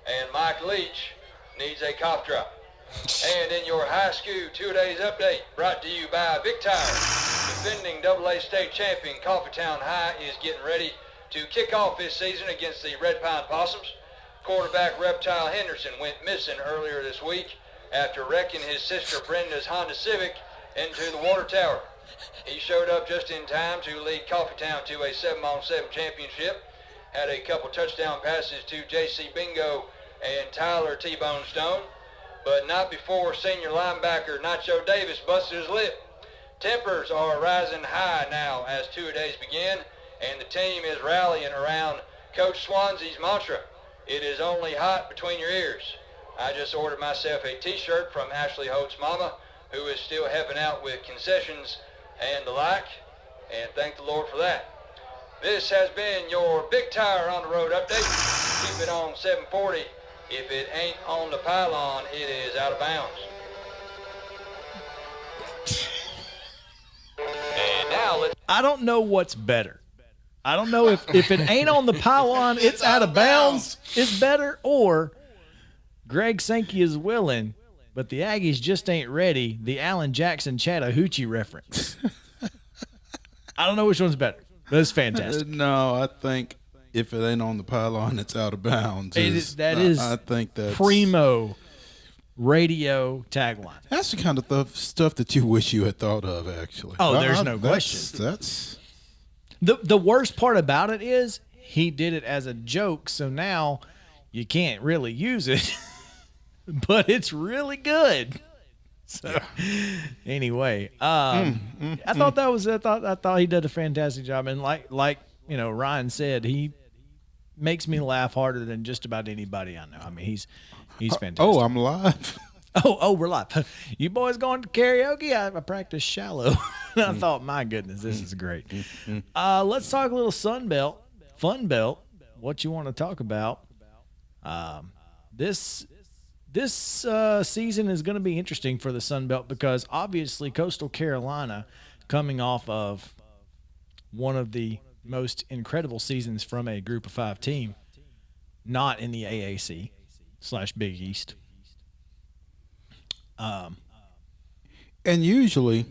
And Mike Leach needs a cough drop. And in your high school 2 days update, brought to you by Big Tire, defending AA state champion Coffeetown High is getting ready to kick off this season against the Red Pine Possums. Quarterback Reptile Henderson went missing earlier this week after wrecking his sister Brenda's Honda Civic into the water tower. He showed up just in time to lead Coffeetown to a 7-on-7 championship, had a couple touchdown passes to J.C. Bingo and Tyler T-Bone Stone, but not before senior linebacker Nacho Davis busted his lip. Tempers are rising high now as two-a-days begin, and the team is rallying around Coach Swansea's mantra, "It is only hot between your ears." I just ordered myself a t-shirt from Ashley Holt's mama, who is still helping out with concessions and the like, and thank the Lord for that. This has been your Big Tire on the Road update. Keep it on 740. If it ain't on the pylon, it is out of bounds. And now I don't know what's better. I don't know if it ain't on the pylon, it's out of bounds, it's better, or Greg Sankey is willing, but the Aggies just ain't ready, the Alan Jackson Chattahoochee reference. I don't know which one's better, but it's fantastic. No, I think if it ain't on the pylon, it's out of bounds. I think that's primo radio tagline. That's the kind of stuff that you wish you had thought of, actually. Oh, there's no question. That's the worst part about it is he did it as a joke, so now you can't really use it, but it's really good. So anyway, I thought he did a fantastic job, and like Ryan said, he makes me laugh harder than just about anybody I know. I mean, he's fantastic. Oh, I'm live. Oh, we're live. You boys going to karaoke? I practiced Shallow. I thought, my goodness, this is great. Let's talk a little Sun Belt, Fun Belt. What you want to talk about? This season is going to be interesting for the Sun Belt because obviously Coastal Carolina, coming off of one of the most incredible seasons from a Group of 5 team, not in the AAC/Big East. And usually,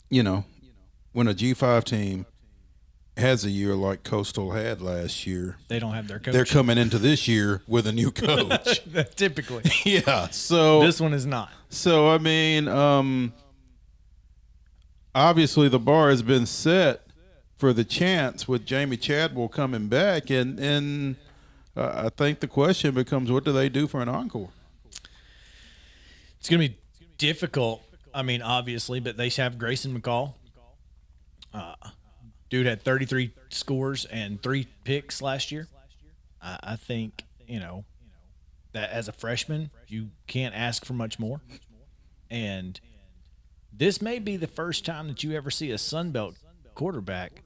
when a G5 team has a year like Coastal had last year, they don't have their coach. They're coming into this year with a new coach. Typically. Yeah. So this one is not. So, I mean, obviously the bar has been set for the chance with Jamie Chadwell coming back. And I think the question becomes, what do they do for an encore? It's going to be difficult. I mean, obviously, but they have Grayson McCall. Dude had 33 scores and 3 picks last year. I think, that as a freshman, you can't ask for much more. And this may be the first time that you ever see a Sun Belt quarterback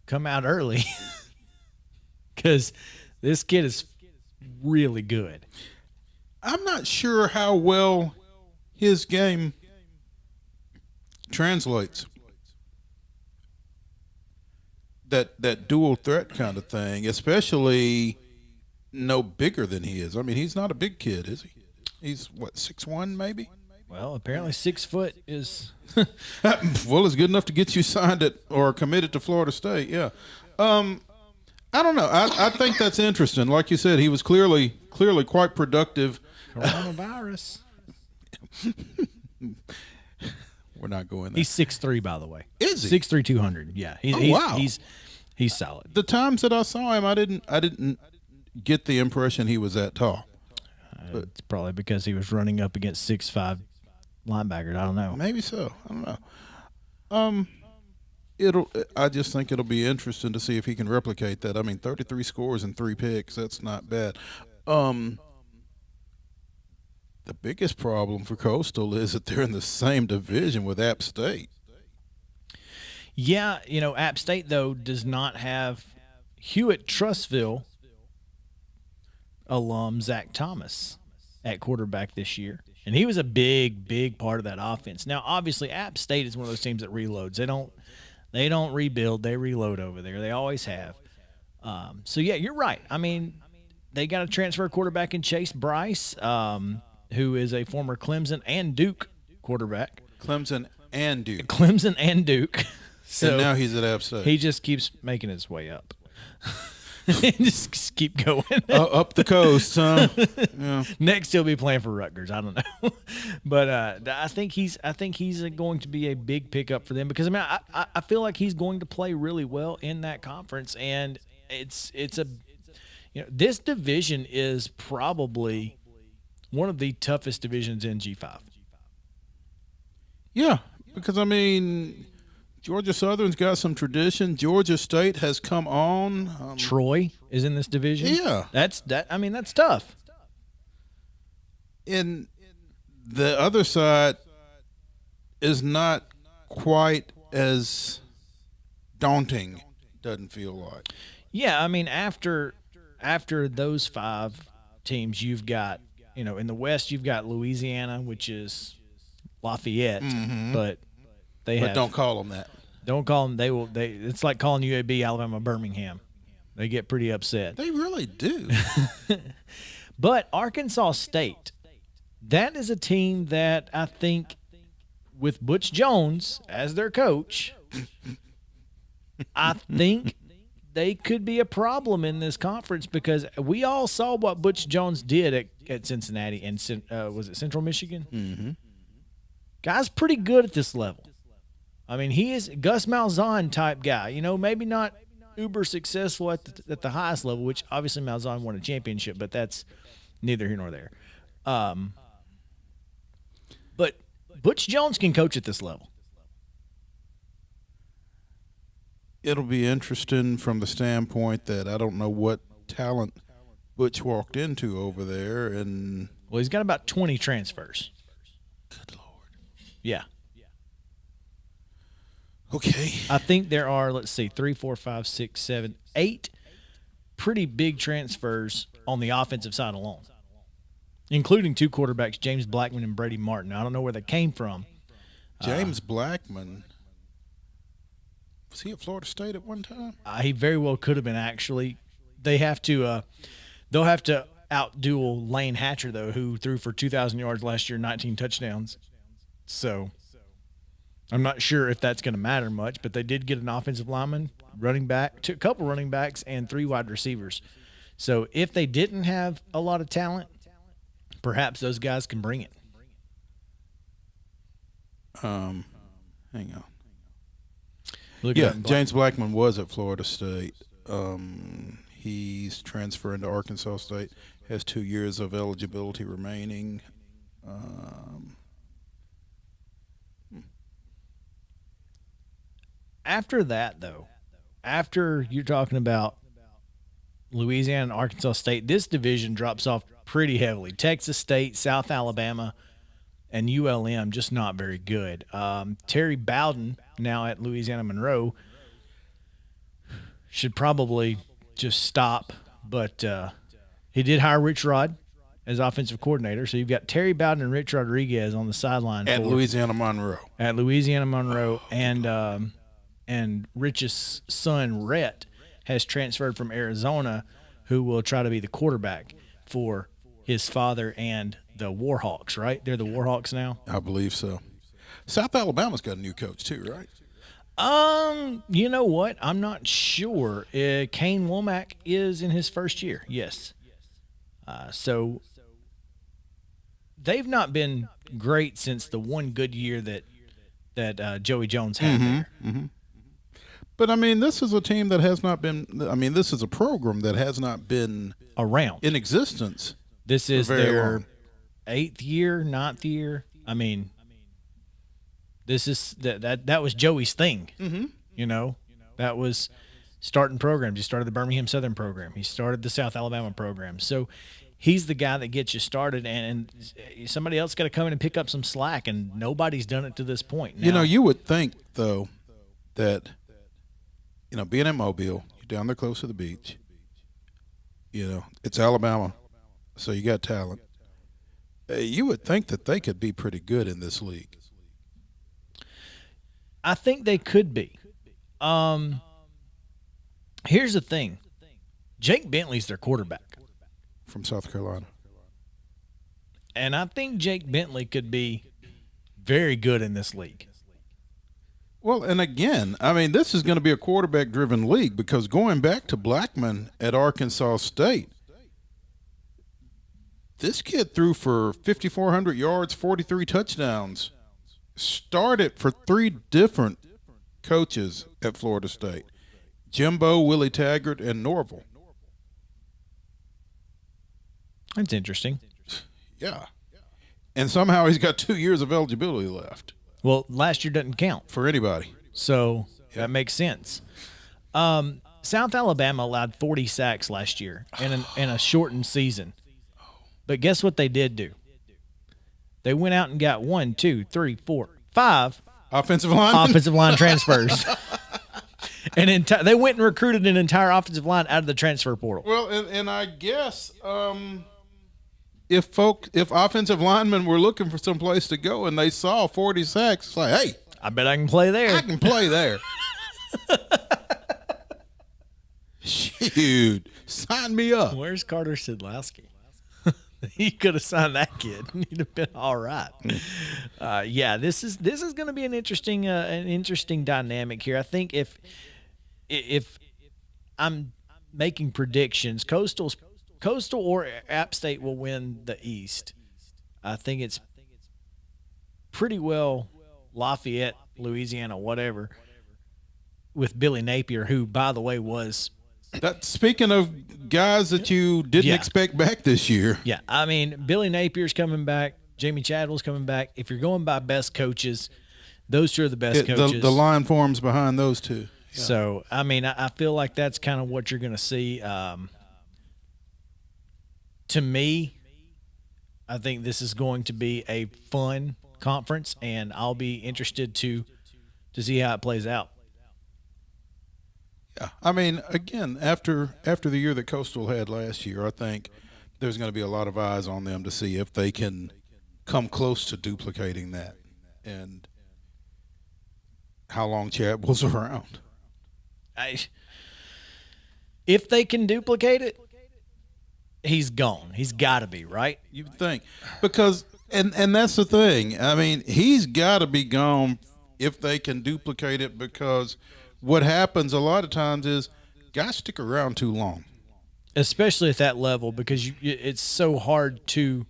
come out early because this kid is really good. I'm not sure how well his game translates. That dual threat kind of thing, especially no bigger than he is. I mean, he's not a big kid, is he? He's, 6'1", maybe? Well, apparently 6 foot is... well, it's good enough to get you signed or committed to Florida State, yeah. I don't know. I think that's interesting. Like you said, he was clearly quite productive. Coronavirus. We're not going there. He's 6'3", by the way. Is he? 6'3", 200. Yeah. Wow. He's solid. The times that I saw him, I didn't get the impression he was that tall. It's probably because he was running up against 6'5" linebackers. I don't know. Maybe so. I don't know. I just think it'll be interesting to see if he can replicate that. I mean, 33 scores and 3 picks. That's not bad. The biggest problem for Coastal is that they're in the same division with App State. Yeah, App State, though, does not have Hewitt-Trussville alum Zach Thomas at quarterback this year. And he was a big, big part of that offense. Now, obviously, App State is one of those teams that reloads. They don't rebuild. They reload over there. They always have. So, yeah, you're right. I mean, they got a transfer quarterback in Chase Bryce, who is a former Clemson and Duke quarterback. Clemson and Duke. So and now he's at App State. He just keeps making his way up. just keep going. Up the coast, huh? Yeah. Next, he'll be playing for Rutgers. I don't know, but I think he's going to be a big pickup for them because I feel like he's going to play really well in that conference, and it's this division is probably one of the toughest divisions in G5. Yeah, because Georgia Southern's got some tradition. Georgia State has come on. Troy is in this division. Yeah, that's tough. And the other side is not quite as daunting. Doesn't feel like. Yeah, after those 5 teams, you've got in the West you've got Louisiana, which is Lafayette, but don't call them that. Don't call them. It's like calling UAB Alabama Birmingham. They get pretty upset. They really do. But Arkansas State, that is a team that I think, with Butch Jones as their coach, I think they could be a problem in this conference because we all saw what Butch Jones did at Cincinnati and was it Central Michigan? Mm-hmm. Guy's pretty good at this level. He is Gus Malzahn type guy. Maybe not uber successful at the highest level, which obviously Malzahn won a championship, but that's neither here nor there. But Butch Jones can coach at this level. It'll be interesting from the standpoint that I don't know what talent Butch walked into over there. Well, he's got about 20 transfers. Good Lord. Yeah. Okay. I think there are, 3, 4, 5, 6, 7, 8 pretty big transfers on the offensive side alone, including 2 quarterbacks, James Blackman and Brady Martin. I don't know where they came from. James Blackman. Was he at Florida State at one time? He very well could have been, actually. They'll have to outduel Lane Hatcher, though, who threw for 2,000 yards last year, 19 touchdowns. So I'm not sure if that's going to matter much, but they did get an offensive lineman, running back, a couple running backs, and 3 wide receivers. So if they didn't have a lot of talent, perhaps those guys can bring it. Hang on. Yeah, James Blackman was at Florida State. He's transferring to Arkansas State, has 2 years of eligibility remaining. After that, though, after you're talking about Louisiana and Arkansas State, this division drops off pretty heavily. Texas State, South Alabama, and ULM just not very good. Terry Bowden, now at Louisiana Monroe, should probably just stop, but he did hire Rich Rod as offensive coordinator. So you've got Terry Bowden and Rich Rodriguez on the sideline at Louisiana Monroe. At Louisiana Monroe, and Rich's son Rhett has transferred from Arizona, who will try to be the quarterback for his father and the Warhawks, right? They're the Warhawks now? I believe so. South Alabama's got a new coach too, right? You know what? I'm not sure. Kane Womack is in his first year, yes. So they've not been great since the one good year that Joey Jones had there. Mm-hmm. But, this is a team that has not been – this is a program that has not been around in existence This is very their long. 8th year, 9th year. I mean, this is that was Joey's thing. Mm-hmm. You know, that was starting programs. He started the Birmingham Southern program. He started the South Alabama program. So he's the guy that gets you started, and somebody else got to come in and pick up some slack, and nobody's done it to this point. Now, You know, you would think, though, that, being in Mobile, you're down there close to the beach. It's Alabama, so you got talent. You would think that they could be pretty good in this league. I think they could be. Here's the thing. Jake Bentley's their quarterback. From South Carolina. And I think Jake Bentley could be very good in this league. Well, and again, I mean, this is going to be a quarterback-driven league because going back to Blackman at Arkansas State, this kid threw for 5,400 yards, 43 touchdowns, started for 3 different coaches at Florida State, Jimbo, Willie Taggart, and Norville. That's interesting. Yeah. And somehow he's got 2 years of eligibility left. Well, last year doesn't count for anybody. So that makes sense. South Alabama allowed 40 sacks last year in a shortened season. But guess what they did do? They went out and got 1, 2, 3, 4, 5 offensive line transfers. And they went and recruited an entire offensive line out of the transfer portal. Well, and I guess if offensive linemen were looking for some place to go and they saw 40 sacks, it's like, hey, I bet I can play there. I can play there. Shoot, sign me up. Where's Carter Sidlowski? He could have signed that kid. He'd have been all right. Yeah, this is going to be an interesting dynamic here. I think if I'm making predictions, Coastal or App State will win the East. I think it's pretty well Lafayette, Louisiana, whatever, with Billy Napier, who, by the way, was – speaking of guys that you didn't expect back this year. Yeah, I mean, Billy Napier's coming back. Jamie Chadwell's coming back. If you're going by best coaches, those two are the best coaches. The line forms behind those two. Yeah. So, I mean, I feel like that's kind of what you're going to see. To me, I think this is going to be a fun conference, and I'll be interested to see how it plays out. Yeah, I mean, again, after the year that Coastal had last year, I think there's going to be a lot of eyes on them to see if they can come close to duplicating that and how long Chadwell's around. If they can duplicate it, he's gone. He's got to be, right? You would think. Because, and that's the thing. I mean, he's got to be gone if they can duplicate it, because what happens a lot of times is guys stick around too long. Especially at that level, because it's so hard to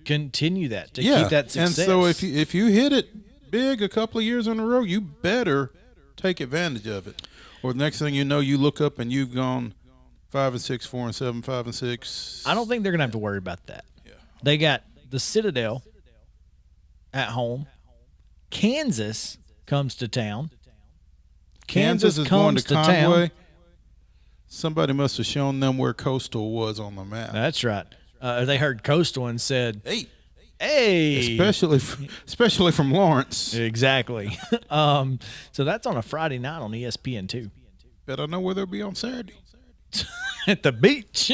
continue that, to keep that success. And so if you hit it big a couple of years in a row, you better take advantage of it. Or the next thing you know, you look up and you've gone 5-6, 4-7, 5-6. I don't think they're going to have to worry about that. Yeah. They got the Citadel at home. Kansas comes to town. Kansas is going to Conway. Somebody must have shown them where Coastal was on the map. That's right. They heard Coastal and said, "Hey, especially from Lawrence." Exactly. So that's on a Friday night on ESPN2. Bet I know where they'll be on Saturday. At the beach.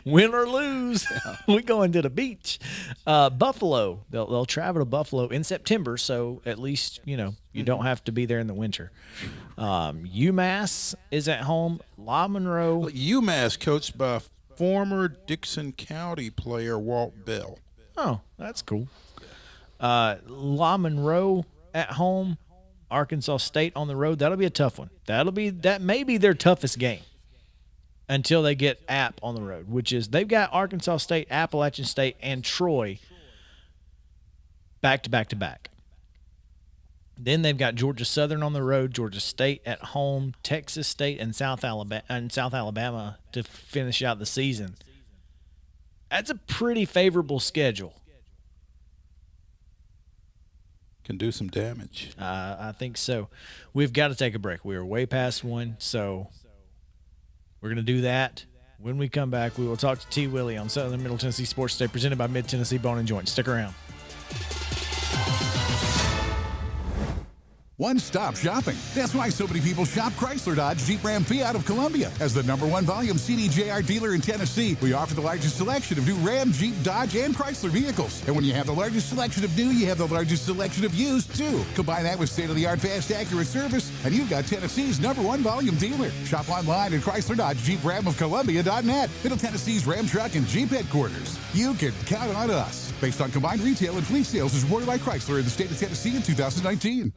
Win or lose, we're going to the beach. Buffalo, they'll travel to Buffalo in September, so at least you don't have to be there in the winter. UMass is at home. La Monroe. UMass coached by former Dixon County player Walt Bell. Oh, that's cool. La Monroe at home. Arkansas State on the road. That'll be a tough one. That may be their toughest game until they get App on the road, which is they've got Arkansas State, Appalachian State, and Troy back to back to back. Then they've got Georgia Southern on the road, Georgia State at home, Texas State, and South Alabama to finish out the season. That's a pretty favorable schedule. Can do some damage. I think so. We've got to take a break. We are way past one, so we're going to do that. When we come back, we will talk to T. Willie on Southern Middle Tennessee Sports Today, presented by Mid-Tennessee Bone and Joint. Stick around. One-stop shopping. That's why so many people shop Chrysler, Dodge, Jeep, Ram, Fiat of Columbia. As the #1 volume CDJR dealer in Tennessee, we offer the largest selection of new Ram, Jeep, Dodge, and Chrysler vehicles. And when you have the largest selection of new, you have the largest selection of used, too. Combine that with state-of-the-art, fast, accurate service, and you've got Tennessee's #1 volume dealer. Shop online at Chrysler, Dodge, Jeep, Ram of Columbia.net. Middle Tennessee's Ram Truck and Jeep headquarters. You can count on us. Based on combined retail and fleet sales as reported by Chrysler in the state of Tennessee in 2019.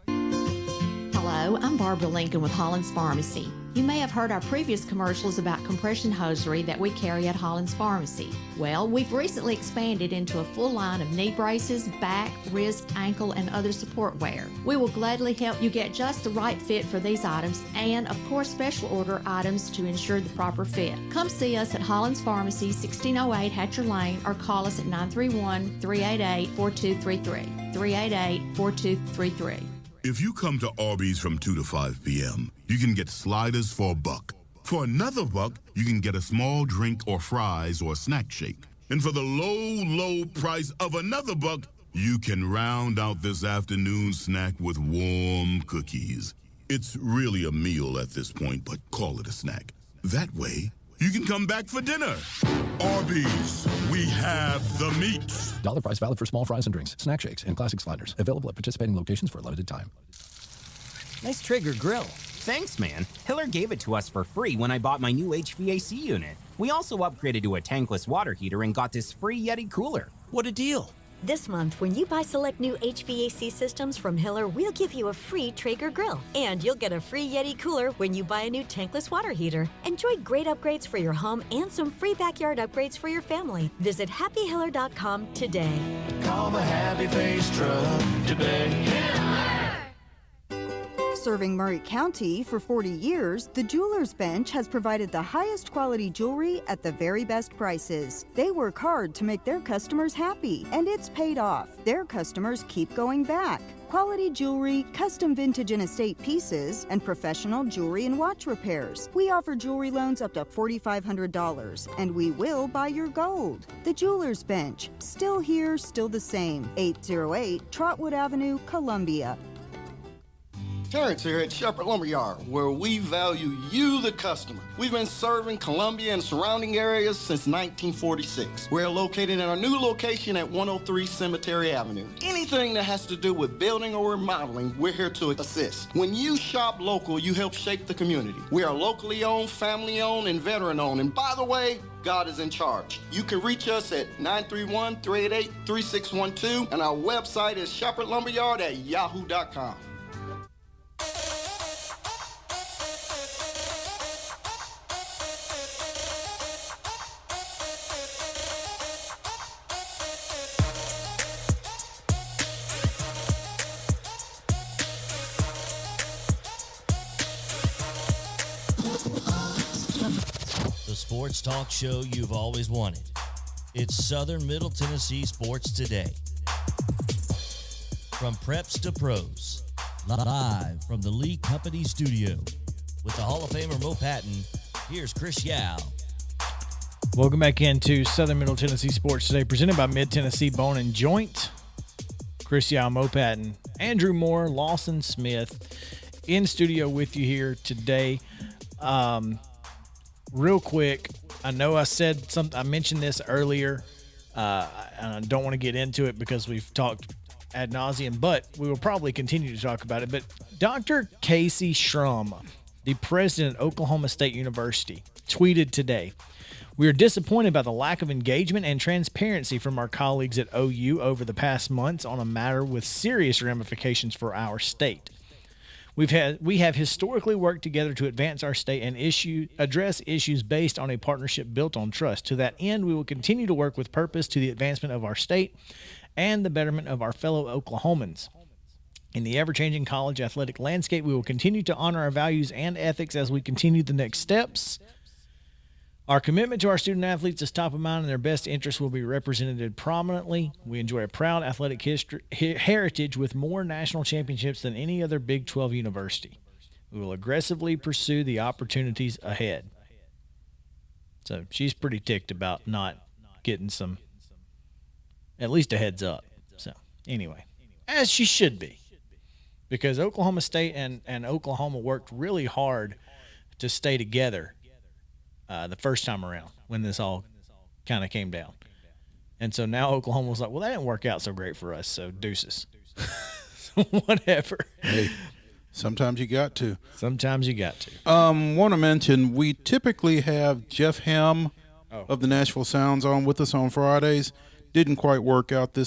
Hello, I'm Barbara Lincoln with Hollins Pharmacy. You may have heard our previous commercials about compression hosiery that we carry at Hollins Pharmacy. Well, we've recently expanded into a full line of knee braces, back, wrist, ankle, and other support wear. We will gladly help you get just the right fit for these items and, of course, special order items to ensure the proper fit. Come see us at Hollins Pharmacy, 1608 Hatcher Lane, or call us at 931-388-4233. 388-4233. If you come to Arby's from 2 to 5 p.m., you can get sliders for $1. For another $1, you can get a small drink or fries or a snack shake. And for the low price of another $1, you can round out this afternoon snack with warm cookies. It's really a meal at this point, but call it a snack. That way, you can come back for dinner. Arby's, we have the meat. Dollar price valid for small fries and drinks, snack shakes, and classic sliders. Available at participating locations for a limited time. Nice Traeger grill. Thanks, man. Hiller gave it to us for free when I bought my new HVAC unit. We also upgraded to a tankless water heater and got this free Yeti cooler. What a deal. This month, when you buy select new HVAC systems from Hiller, we'll give you a free Traeger grill. And you'll get a free Yeti cooler when you buy a new tankless water heater. Enjoy great upgrades for your home and some free backyard upgrades for your family. Visit happyhiller.com today. Call the Happy Face Truck today. Serving Murray County for 40 years, the Jewelers Bench has provided the highest quality jewelry at the very best prices. They work hard to make their customers happy, and it's paid off. Their customers keep going back. Quality jewelry, custom vintage and estate pieces, and professional jewelry and watch repairs. We offer jewelry loans up to $4,500, and we will buy your gold. The Jewelers Bench, still here, still the same. 808 Trotwood Avenue, Columbia. Terrence here at Shepherd Lumberyard, where we value you, the customer. We've been serving Columbia and surrounding areas since 1946. We're located in our new location at 103 Cemetery Avenue. Anything that has to do with building or remodeling, we're here to assist. When you shop local, you help shape the community. We are locally owned, family owned, and veteran owned. And by the way, God is in charge. You can reach us at 931-388-3612, and our website is shepherdlumberyard@yahoo.com. Sports talk show you've always wanted. It's Southern Middle Tennessee Sports Today. From preps to pros, live from the Lee Company studio. With the Hall of Famer Mo Patton, here's Chris Yao. Welcome back into Southern Middle Tennessee Sports Today, presented by Mid-Tennessee Bone and Joint. Chris Yao, Mo Patton, Andrew Moore, Lawson Smith in studio with you here today. Real quick, I know I said something. I mentioned this earlier, and I don't want to get into it because we've talked ad nauseum, but we will probably continue to talk about it. But Dr. Casey Shrum, the president of Oklahoma State University, tweeted today, "We are disappointed by the lack of engagement and transparency from our colleagues at OU over the past months on a matter with serious ramifications for our state. We have historically worked together to advance our state and address issues based on a partnership built on trust. To that end, we will continue to work with purpose to the advancement of our state and the betterment of our fellow Oklahomans. In the ever-changing college athletic landscape, we will continue to honor our values and ethics as we continue the next steps. Our commitment to our student athletes is top of mind, and their best interests will be represented prominently. We enjoy a proud athletic heritage with more national championships than any other Big 12 university. We will aggressively pursue the opportunities ahead. So she's pretty ticked about not getting some, at least a heads up. So anyway, as she should be, because Oklahoma State and Oklahoma worked really hard to stay together the first time around when this all kind of came down. And so now Oklahoma was like, well, that didn't work out so great for us, so deuces. Whatever. Hey, sometimes you got to. Sometimes you got to. Want to mention, we typically have Jeff Ham of the Nashville Sounds on with us on Fridays. Didn't quite work out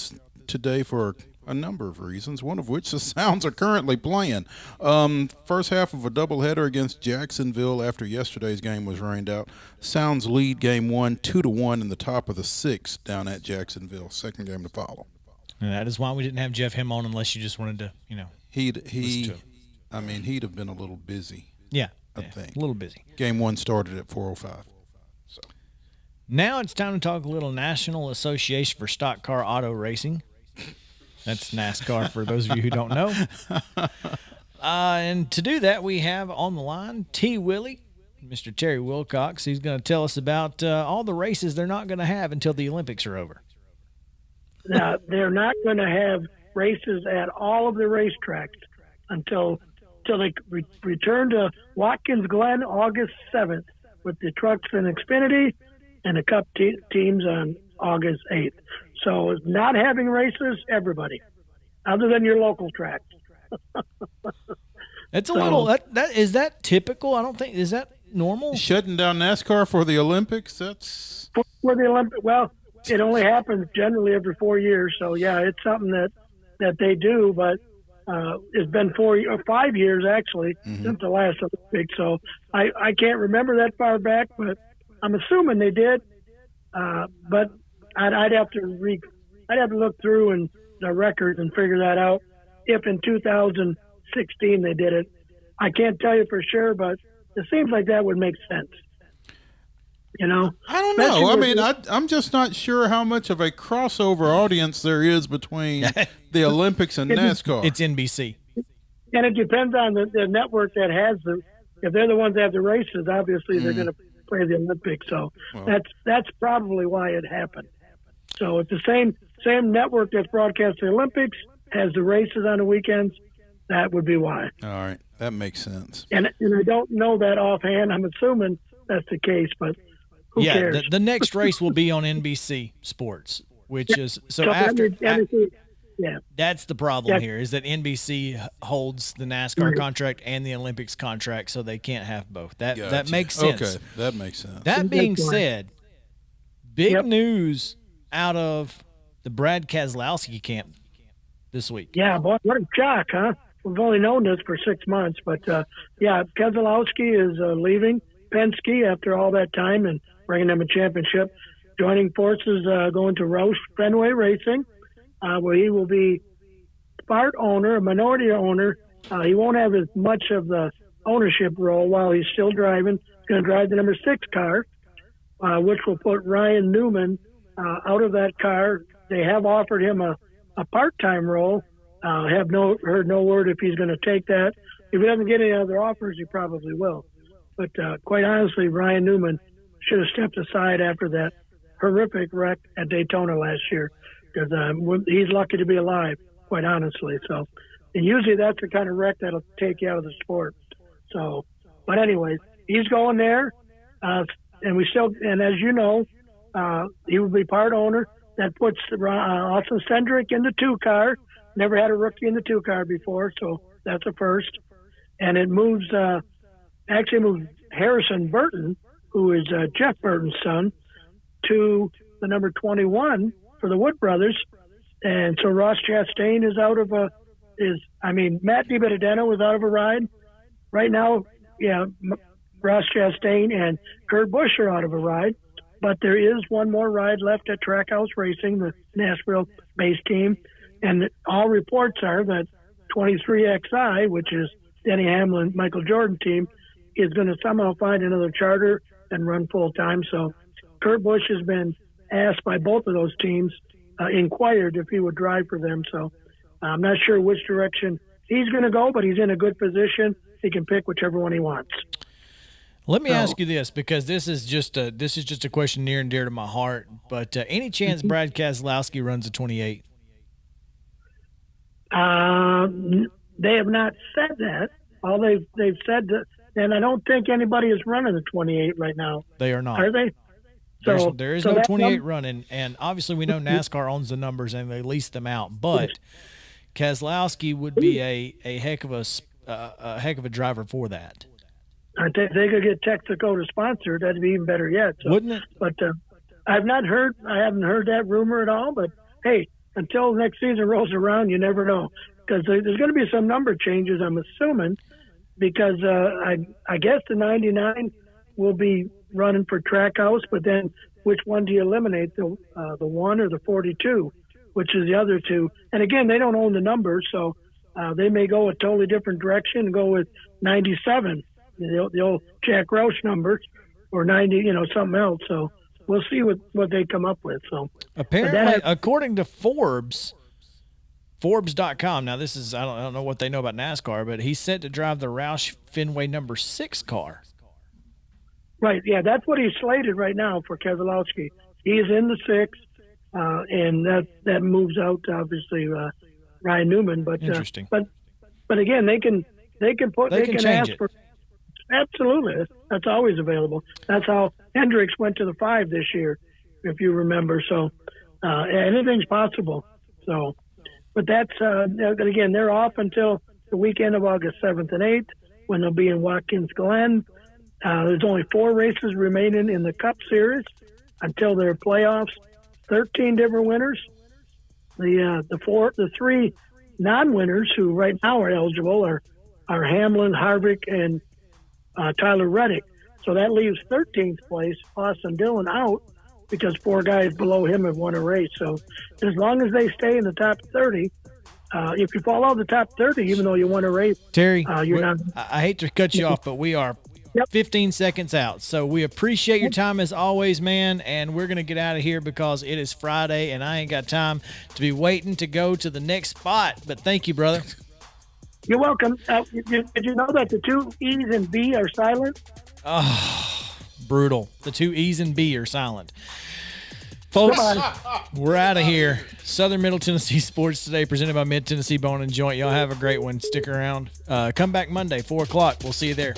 today for a number of reasons, one of which the Sounds are currently playing. First half of a doubleheader against Jacksonville after yesterday's game was rained out. Sounds lead game 1, 2-1 in the top of the 6th down at Jacksonville. Second game to follow. And that is why we didn't have Jeff Hem on, unless you just wanted to, He'd have been a little busy. Yeah, I think. A little busy. Game 1 started at 4:05. So now it's time to talk a little National Association for Stock Car Auto Racing. That's NASCAR for those of you who don't know. And to do that, we have on the line T. Willie, Mr. Terry Wilcox. He's going to tell us about all the races they're not going to have until the Olympics are over. Now, they're not going to have races at all of the racetracks until they return to Watkins Glen August 7th with the trucks and Xfinity and the Cup teams on August 8th. So not having races, everybody, other than your local tracks. That's a little. That is that typical? I don't think is that normal. Shutting down NASCAR for the Olympics. That's for the Olympics. Well, it only happens generally every 4 years. So yeah, it's something that they do. But it's been 4 or 5 years actually since the last Olympics. So I can't remember that far back, but I'm assuming they did. But I'd have to look through and the records and figure that out. If in 2016 they did it, I can't tell you for sure, but it seems like that would make sense. I don't know. I mean, I'm just not sure how much of a crossover audience there is between the Olympics and NASCAR. It's NBC, and it depends on the network that has them. If they're the ones that have the races, obviously they're going to play the Olympics. So that's probably why it happened. So it's the same network that's broadcast the Olympics has the races on the weekends. That would be why. All right, that makes sense. And I don't know that offhand. I'm assuming that's the case, but who cares? The next race will be on NBC Sports, which is after. That's the problem here is that NBC holds the NASCAR contract and the Olympics contract, so they can't have both. That makes sense. Okay, that makes sense. That being said, big news out of the Brad Keselowski camp this week. Yeah, boy, what a shock, huh? We've only known this for 6 months, but Keselowski is leaving Penske after all that time and bringing them a championship, joining forces, going to Roush Fenway Racing, where he will be part owner, a minority owner. He won't have as much of the ownership role while he's still driving. He's going to drive the number 6 car, which will put Ryan Newman out of that car. They have offered him a part-time role. Have heard no word if he's going to take that. If he doesn't get any other offers, he probably will. But quite honestly, Ryan Newman should have stepped aside after that horrific wreck at Daytona last year, because he's lucky to be alive, quite honestly. So, and usually that's the kind of wreck that'll take you out of the sport. So, but anyways, he's going there, and as you know, he will be part owner. That puts Austin Cindric in the 2 car. Never had a rookie in the 2 car before, so that's a first. And it moves Harrison Burton, who is Jeff Burton's son, to the number 21 for the Wood brothers. And so Ross Chastain is out of Matt DiBenedetto is out of a ride. Right now, Ross Chastain and Kurt Busch are out of a ride. But there is one more ride left at Trackhouse Racing, the Nashville-based team. And all reports are that 23XI, which is Denny Hamlin, Michael Jordan team, is going to somehow find another charter and run full time. So Kurt Busch has been asked by both of those teams, inquired if he would drive for them. So I'm not sure which direction he's going to go, but he's in a good position. He can pick whichever one he wants. Let me ask you this, because this is just a question near and dear to my heart. But any chance Brad Keselowski runs a 28? They have not said that. All they've said that, and I don't think anybody is running a 28 right now. They are not. Are they? So there is no 28 running, and obviously we know NASCAR owns the numbers and they lease them out. But Keselowski would be a heck of a driver for that. I think they could get Texaco to sponsor it. That'd be even better yet. So, wouldn't it? But I haven't heard that rumor at all. But hey, until next season rolls around, you never know, because there's going to be some number changes, I'm assuming, because I guess the 99 will be running for Trackhouse, but then which one do you eliminate, the 1 or the 42, which is the other two? And again, they don't own the numbers, so they may go a totally different direction and go with 97, the old Jack Roush numbers, or 90, something else. So we'll see what they come up with. So apparently, according to Forbes.com, now this is, I don't know what they know about NASCAR, but he's set to drive the Roush Fenway number 6 car. Right, yeah, that's what he's slated right now for Keselowski. He's in the 6, and that moves out obviously Ryan Newman. But interesting. But again, they can change ask it. for. Absolutely, that's always available. That's how Hendricks went to the 5 this year, if you remember. So anything's possible. So, but that's again, they're off until the weekend of August 7th and 8th, when they'll be in Watkins Glen. There's only 4 races remaining in the Cup Series until their playoffs. 13 different winners. The 3 non-winners who right now are eligible are Hamlin, Harvick, and Tyler Reddick. So that leaves 13th place, Austin Dillon, out because 4 guys below him have won a race. So as long as they stay in the top 30, if you fall out of the top 30, even though you won a race, Terry, you're not. I hate to cut you off, but we are 15 seconds out. So we appreciate your time as always, man, and we're going to get out of here because it is Friday and I ain't got time to be waiting to go to the next spot. But thank you, brother. You're welcome. Did you know that the 2 E's and B are silent? Oh, brutal. The 2 E's and B are silent. Folks, we're out of here. Southern Middle Tennessee Sports Today, presented by Mid-Tennessee Bone and Joint. Y'all have a great one. Stick around. Come back Monday, 4 o'clock. We'll see you there.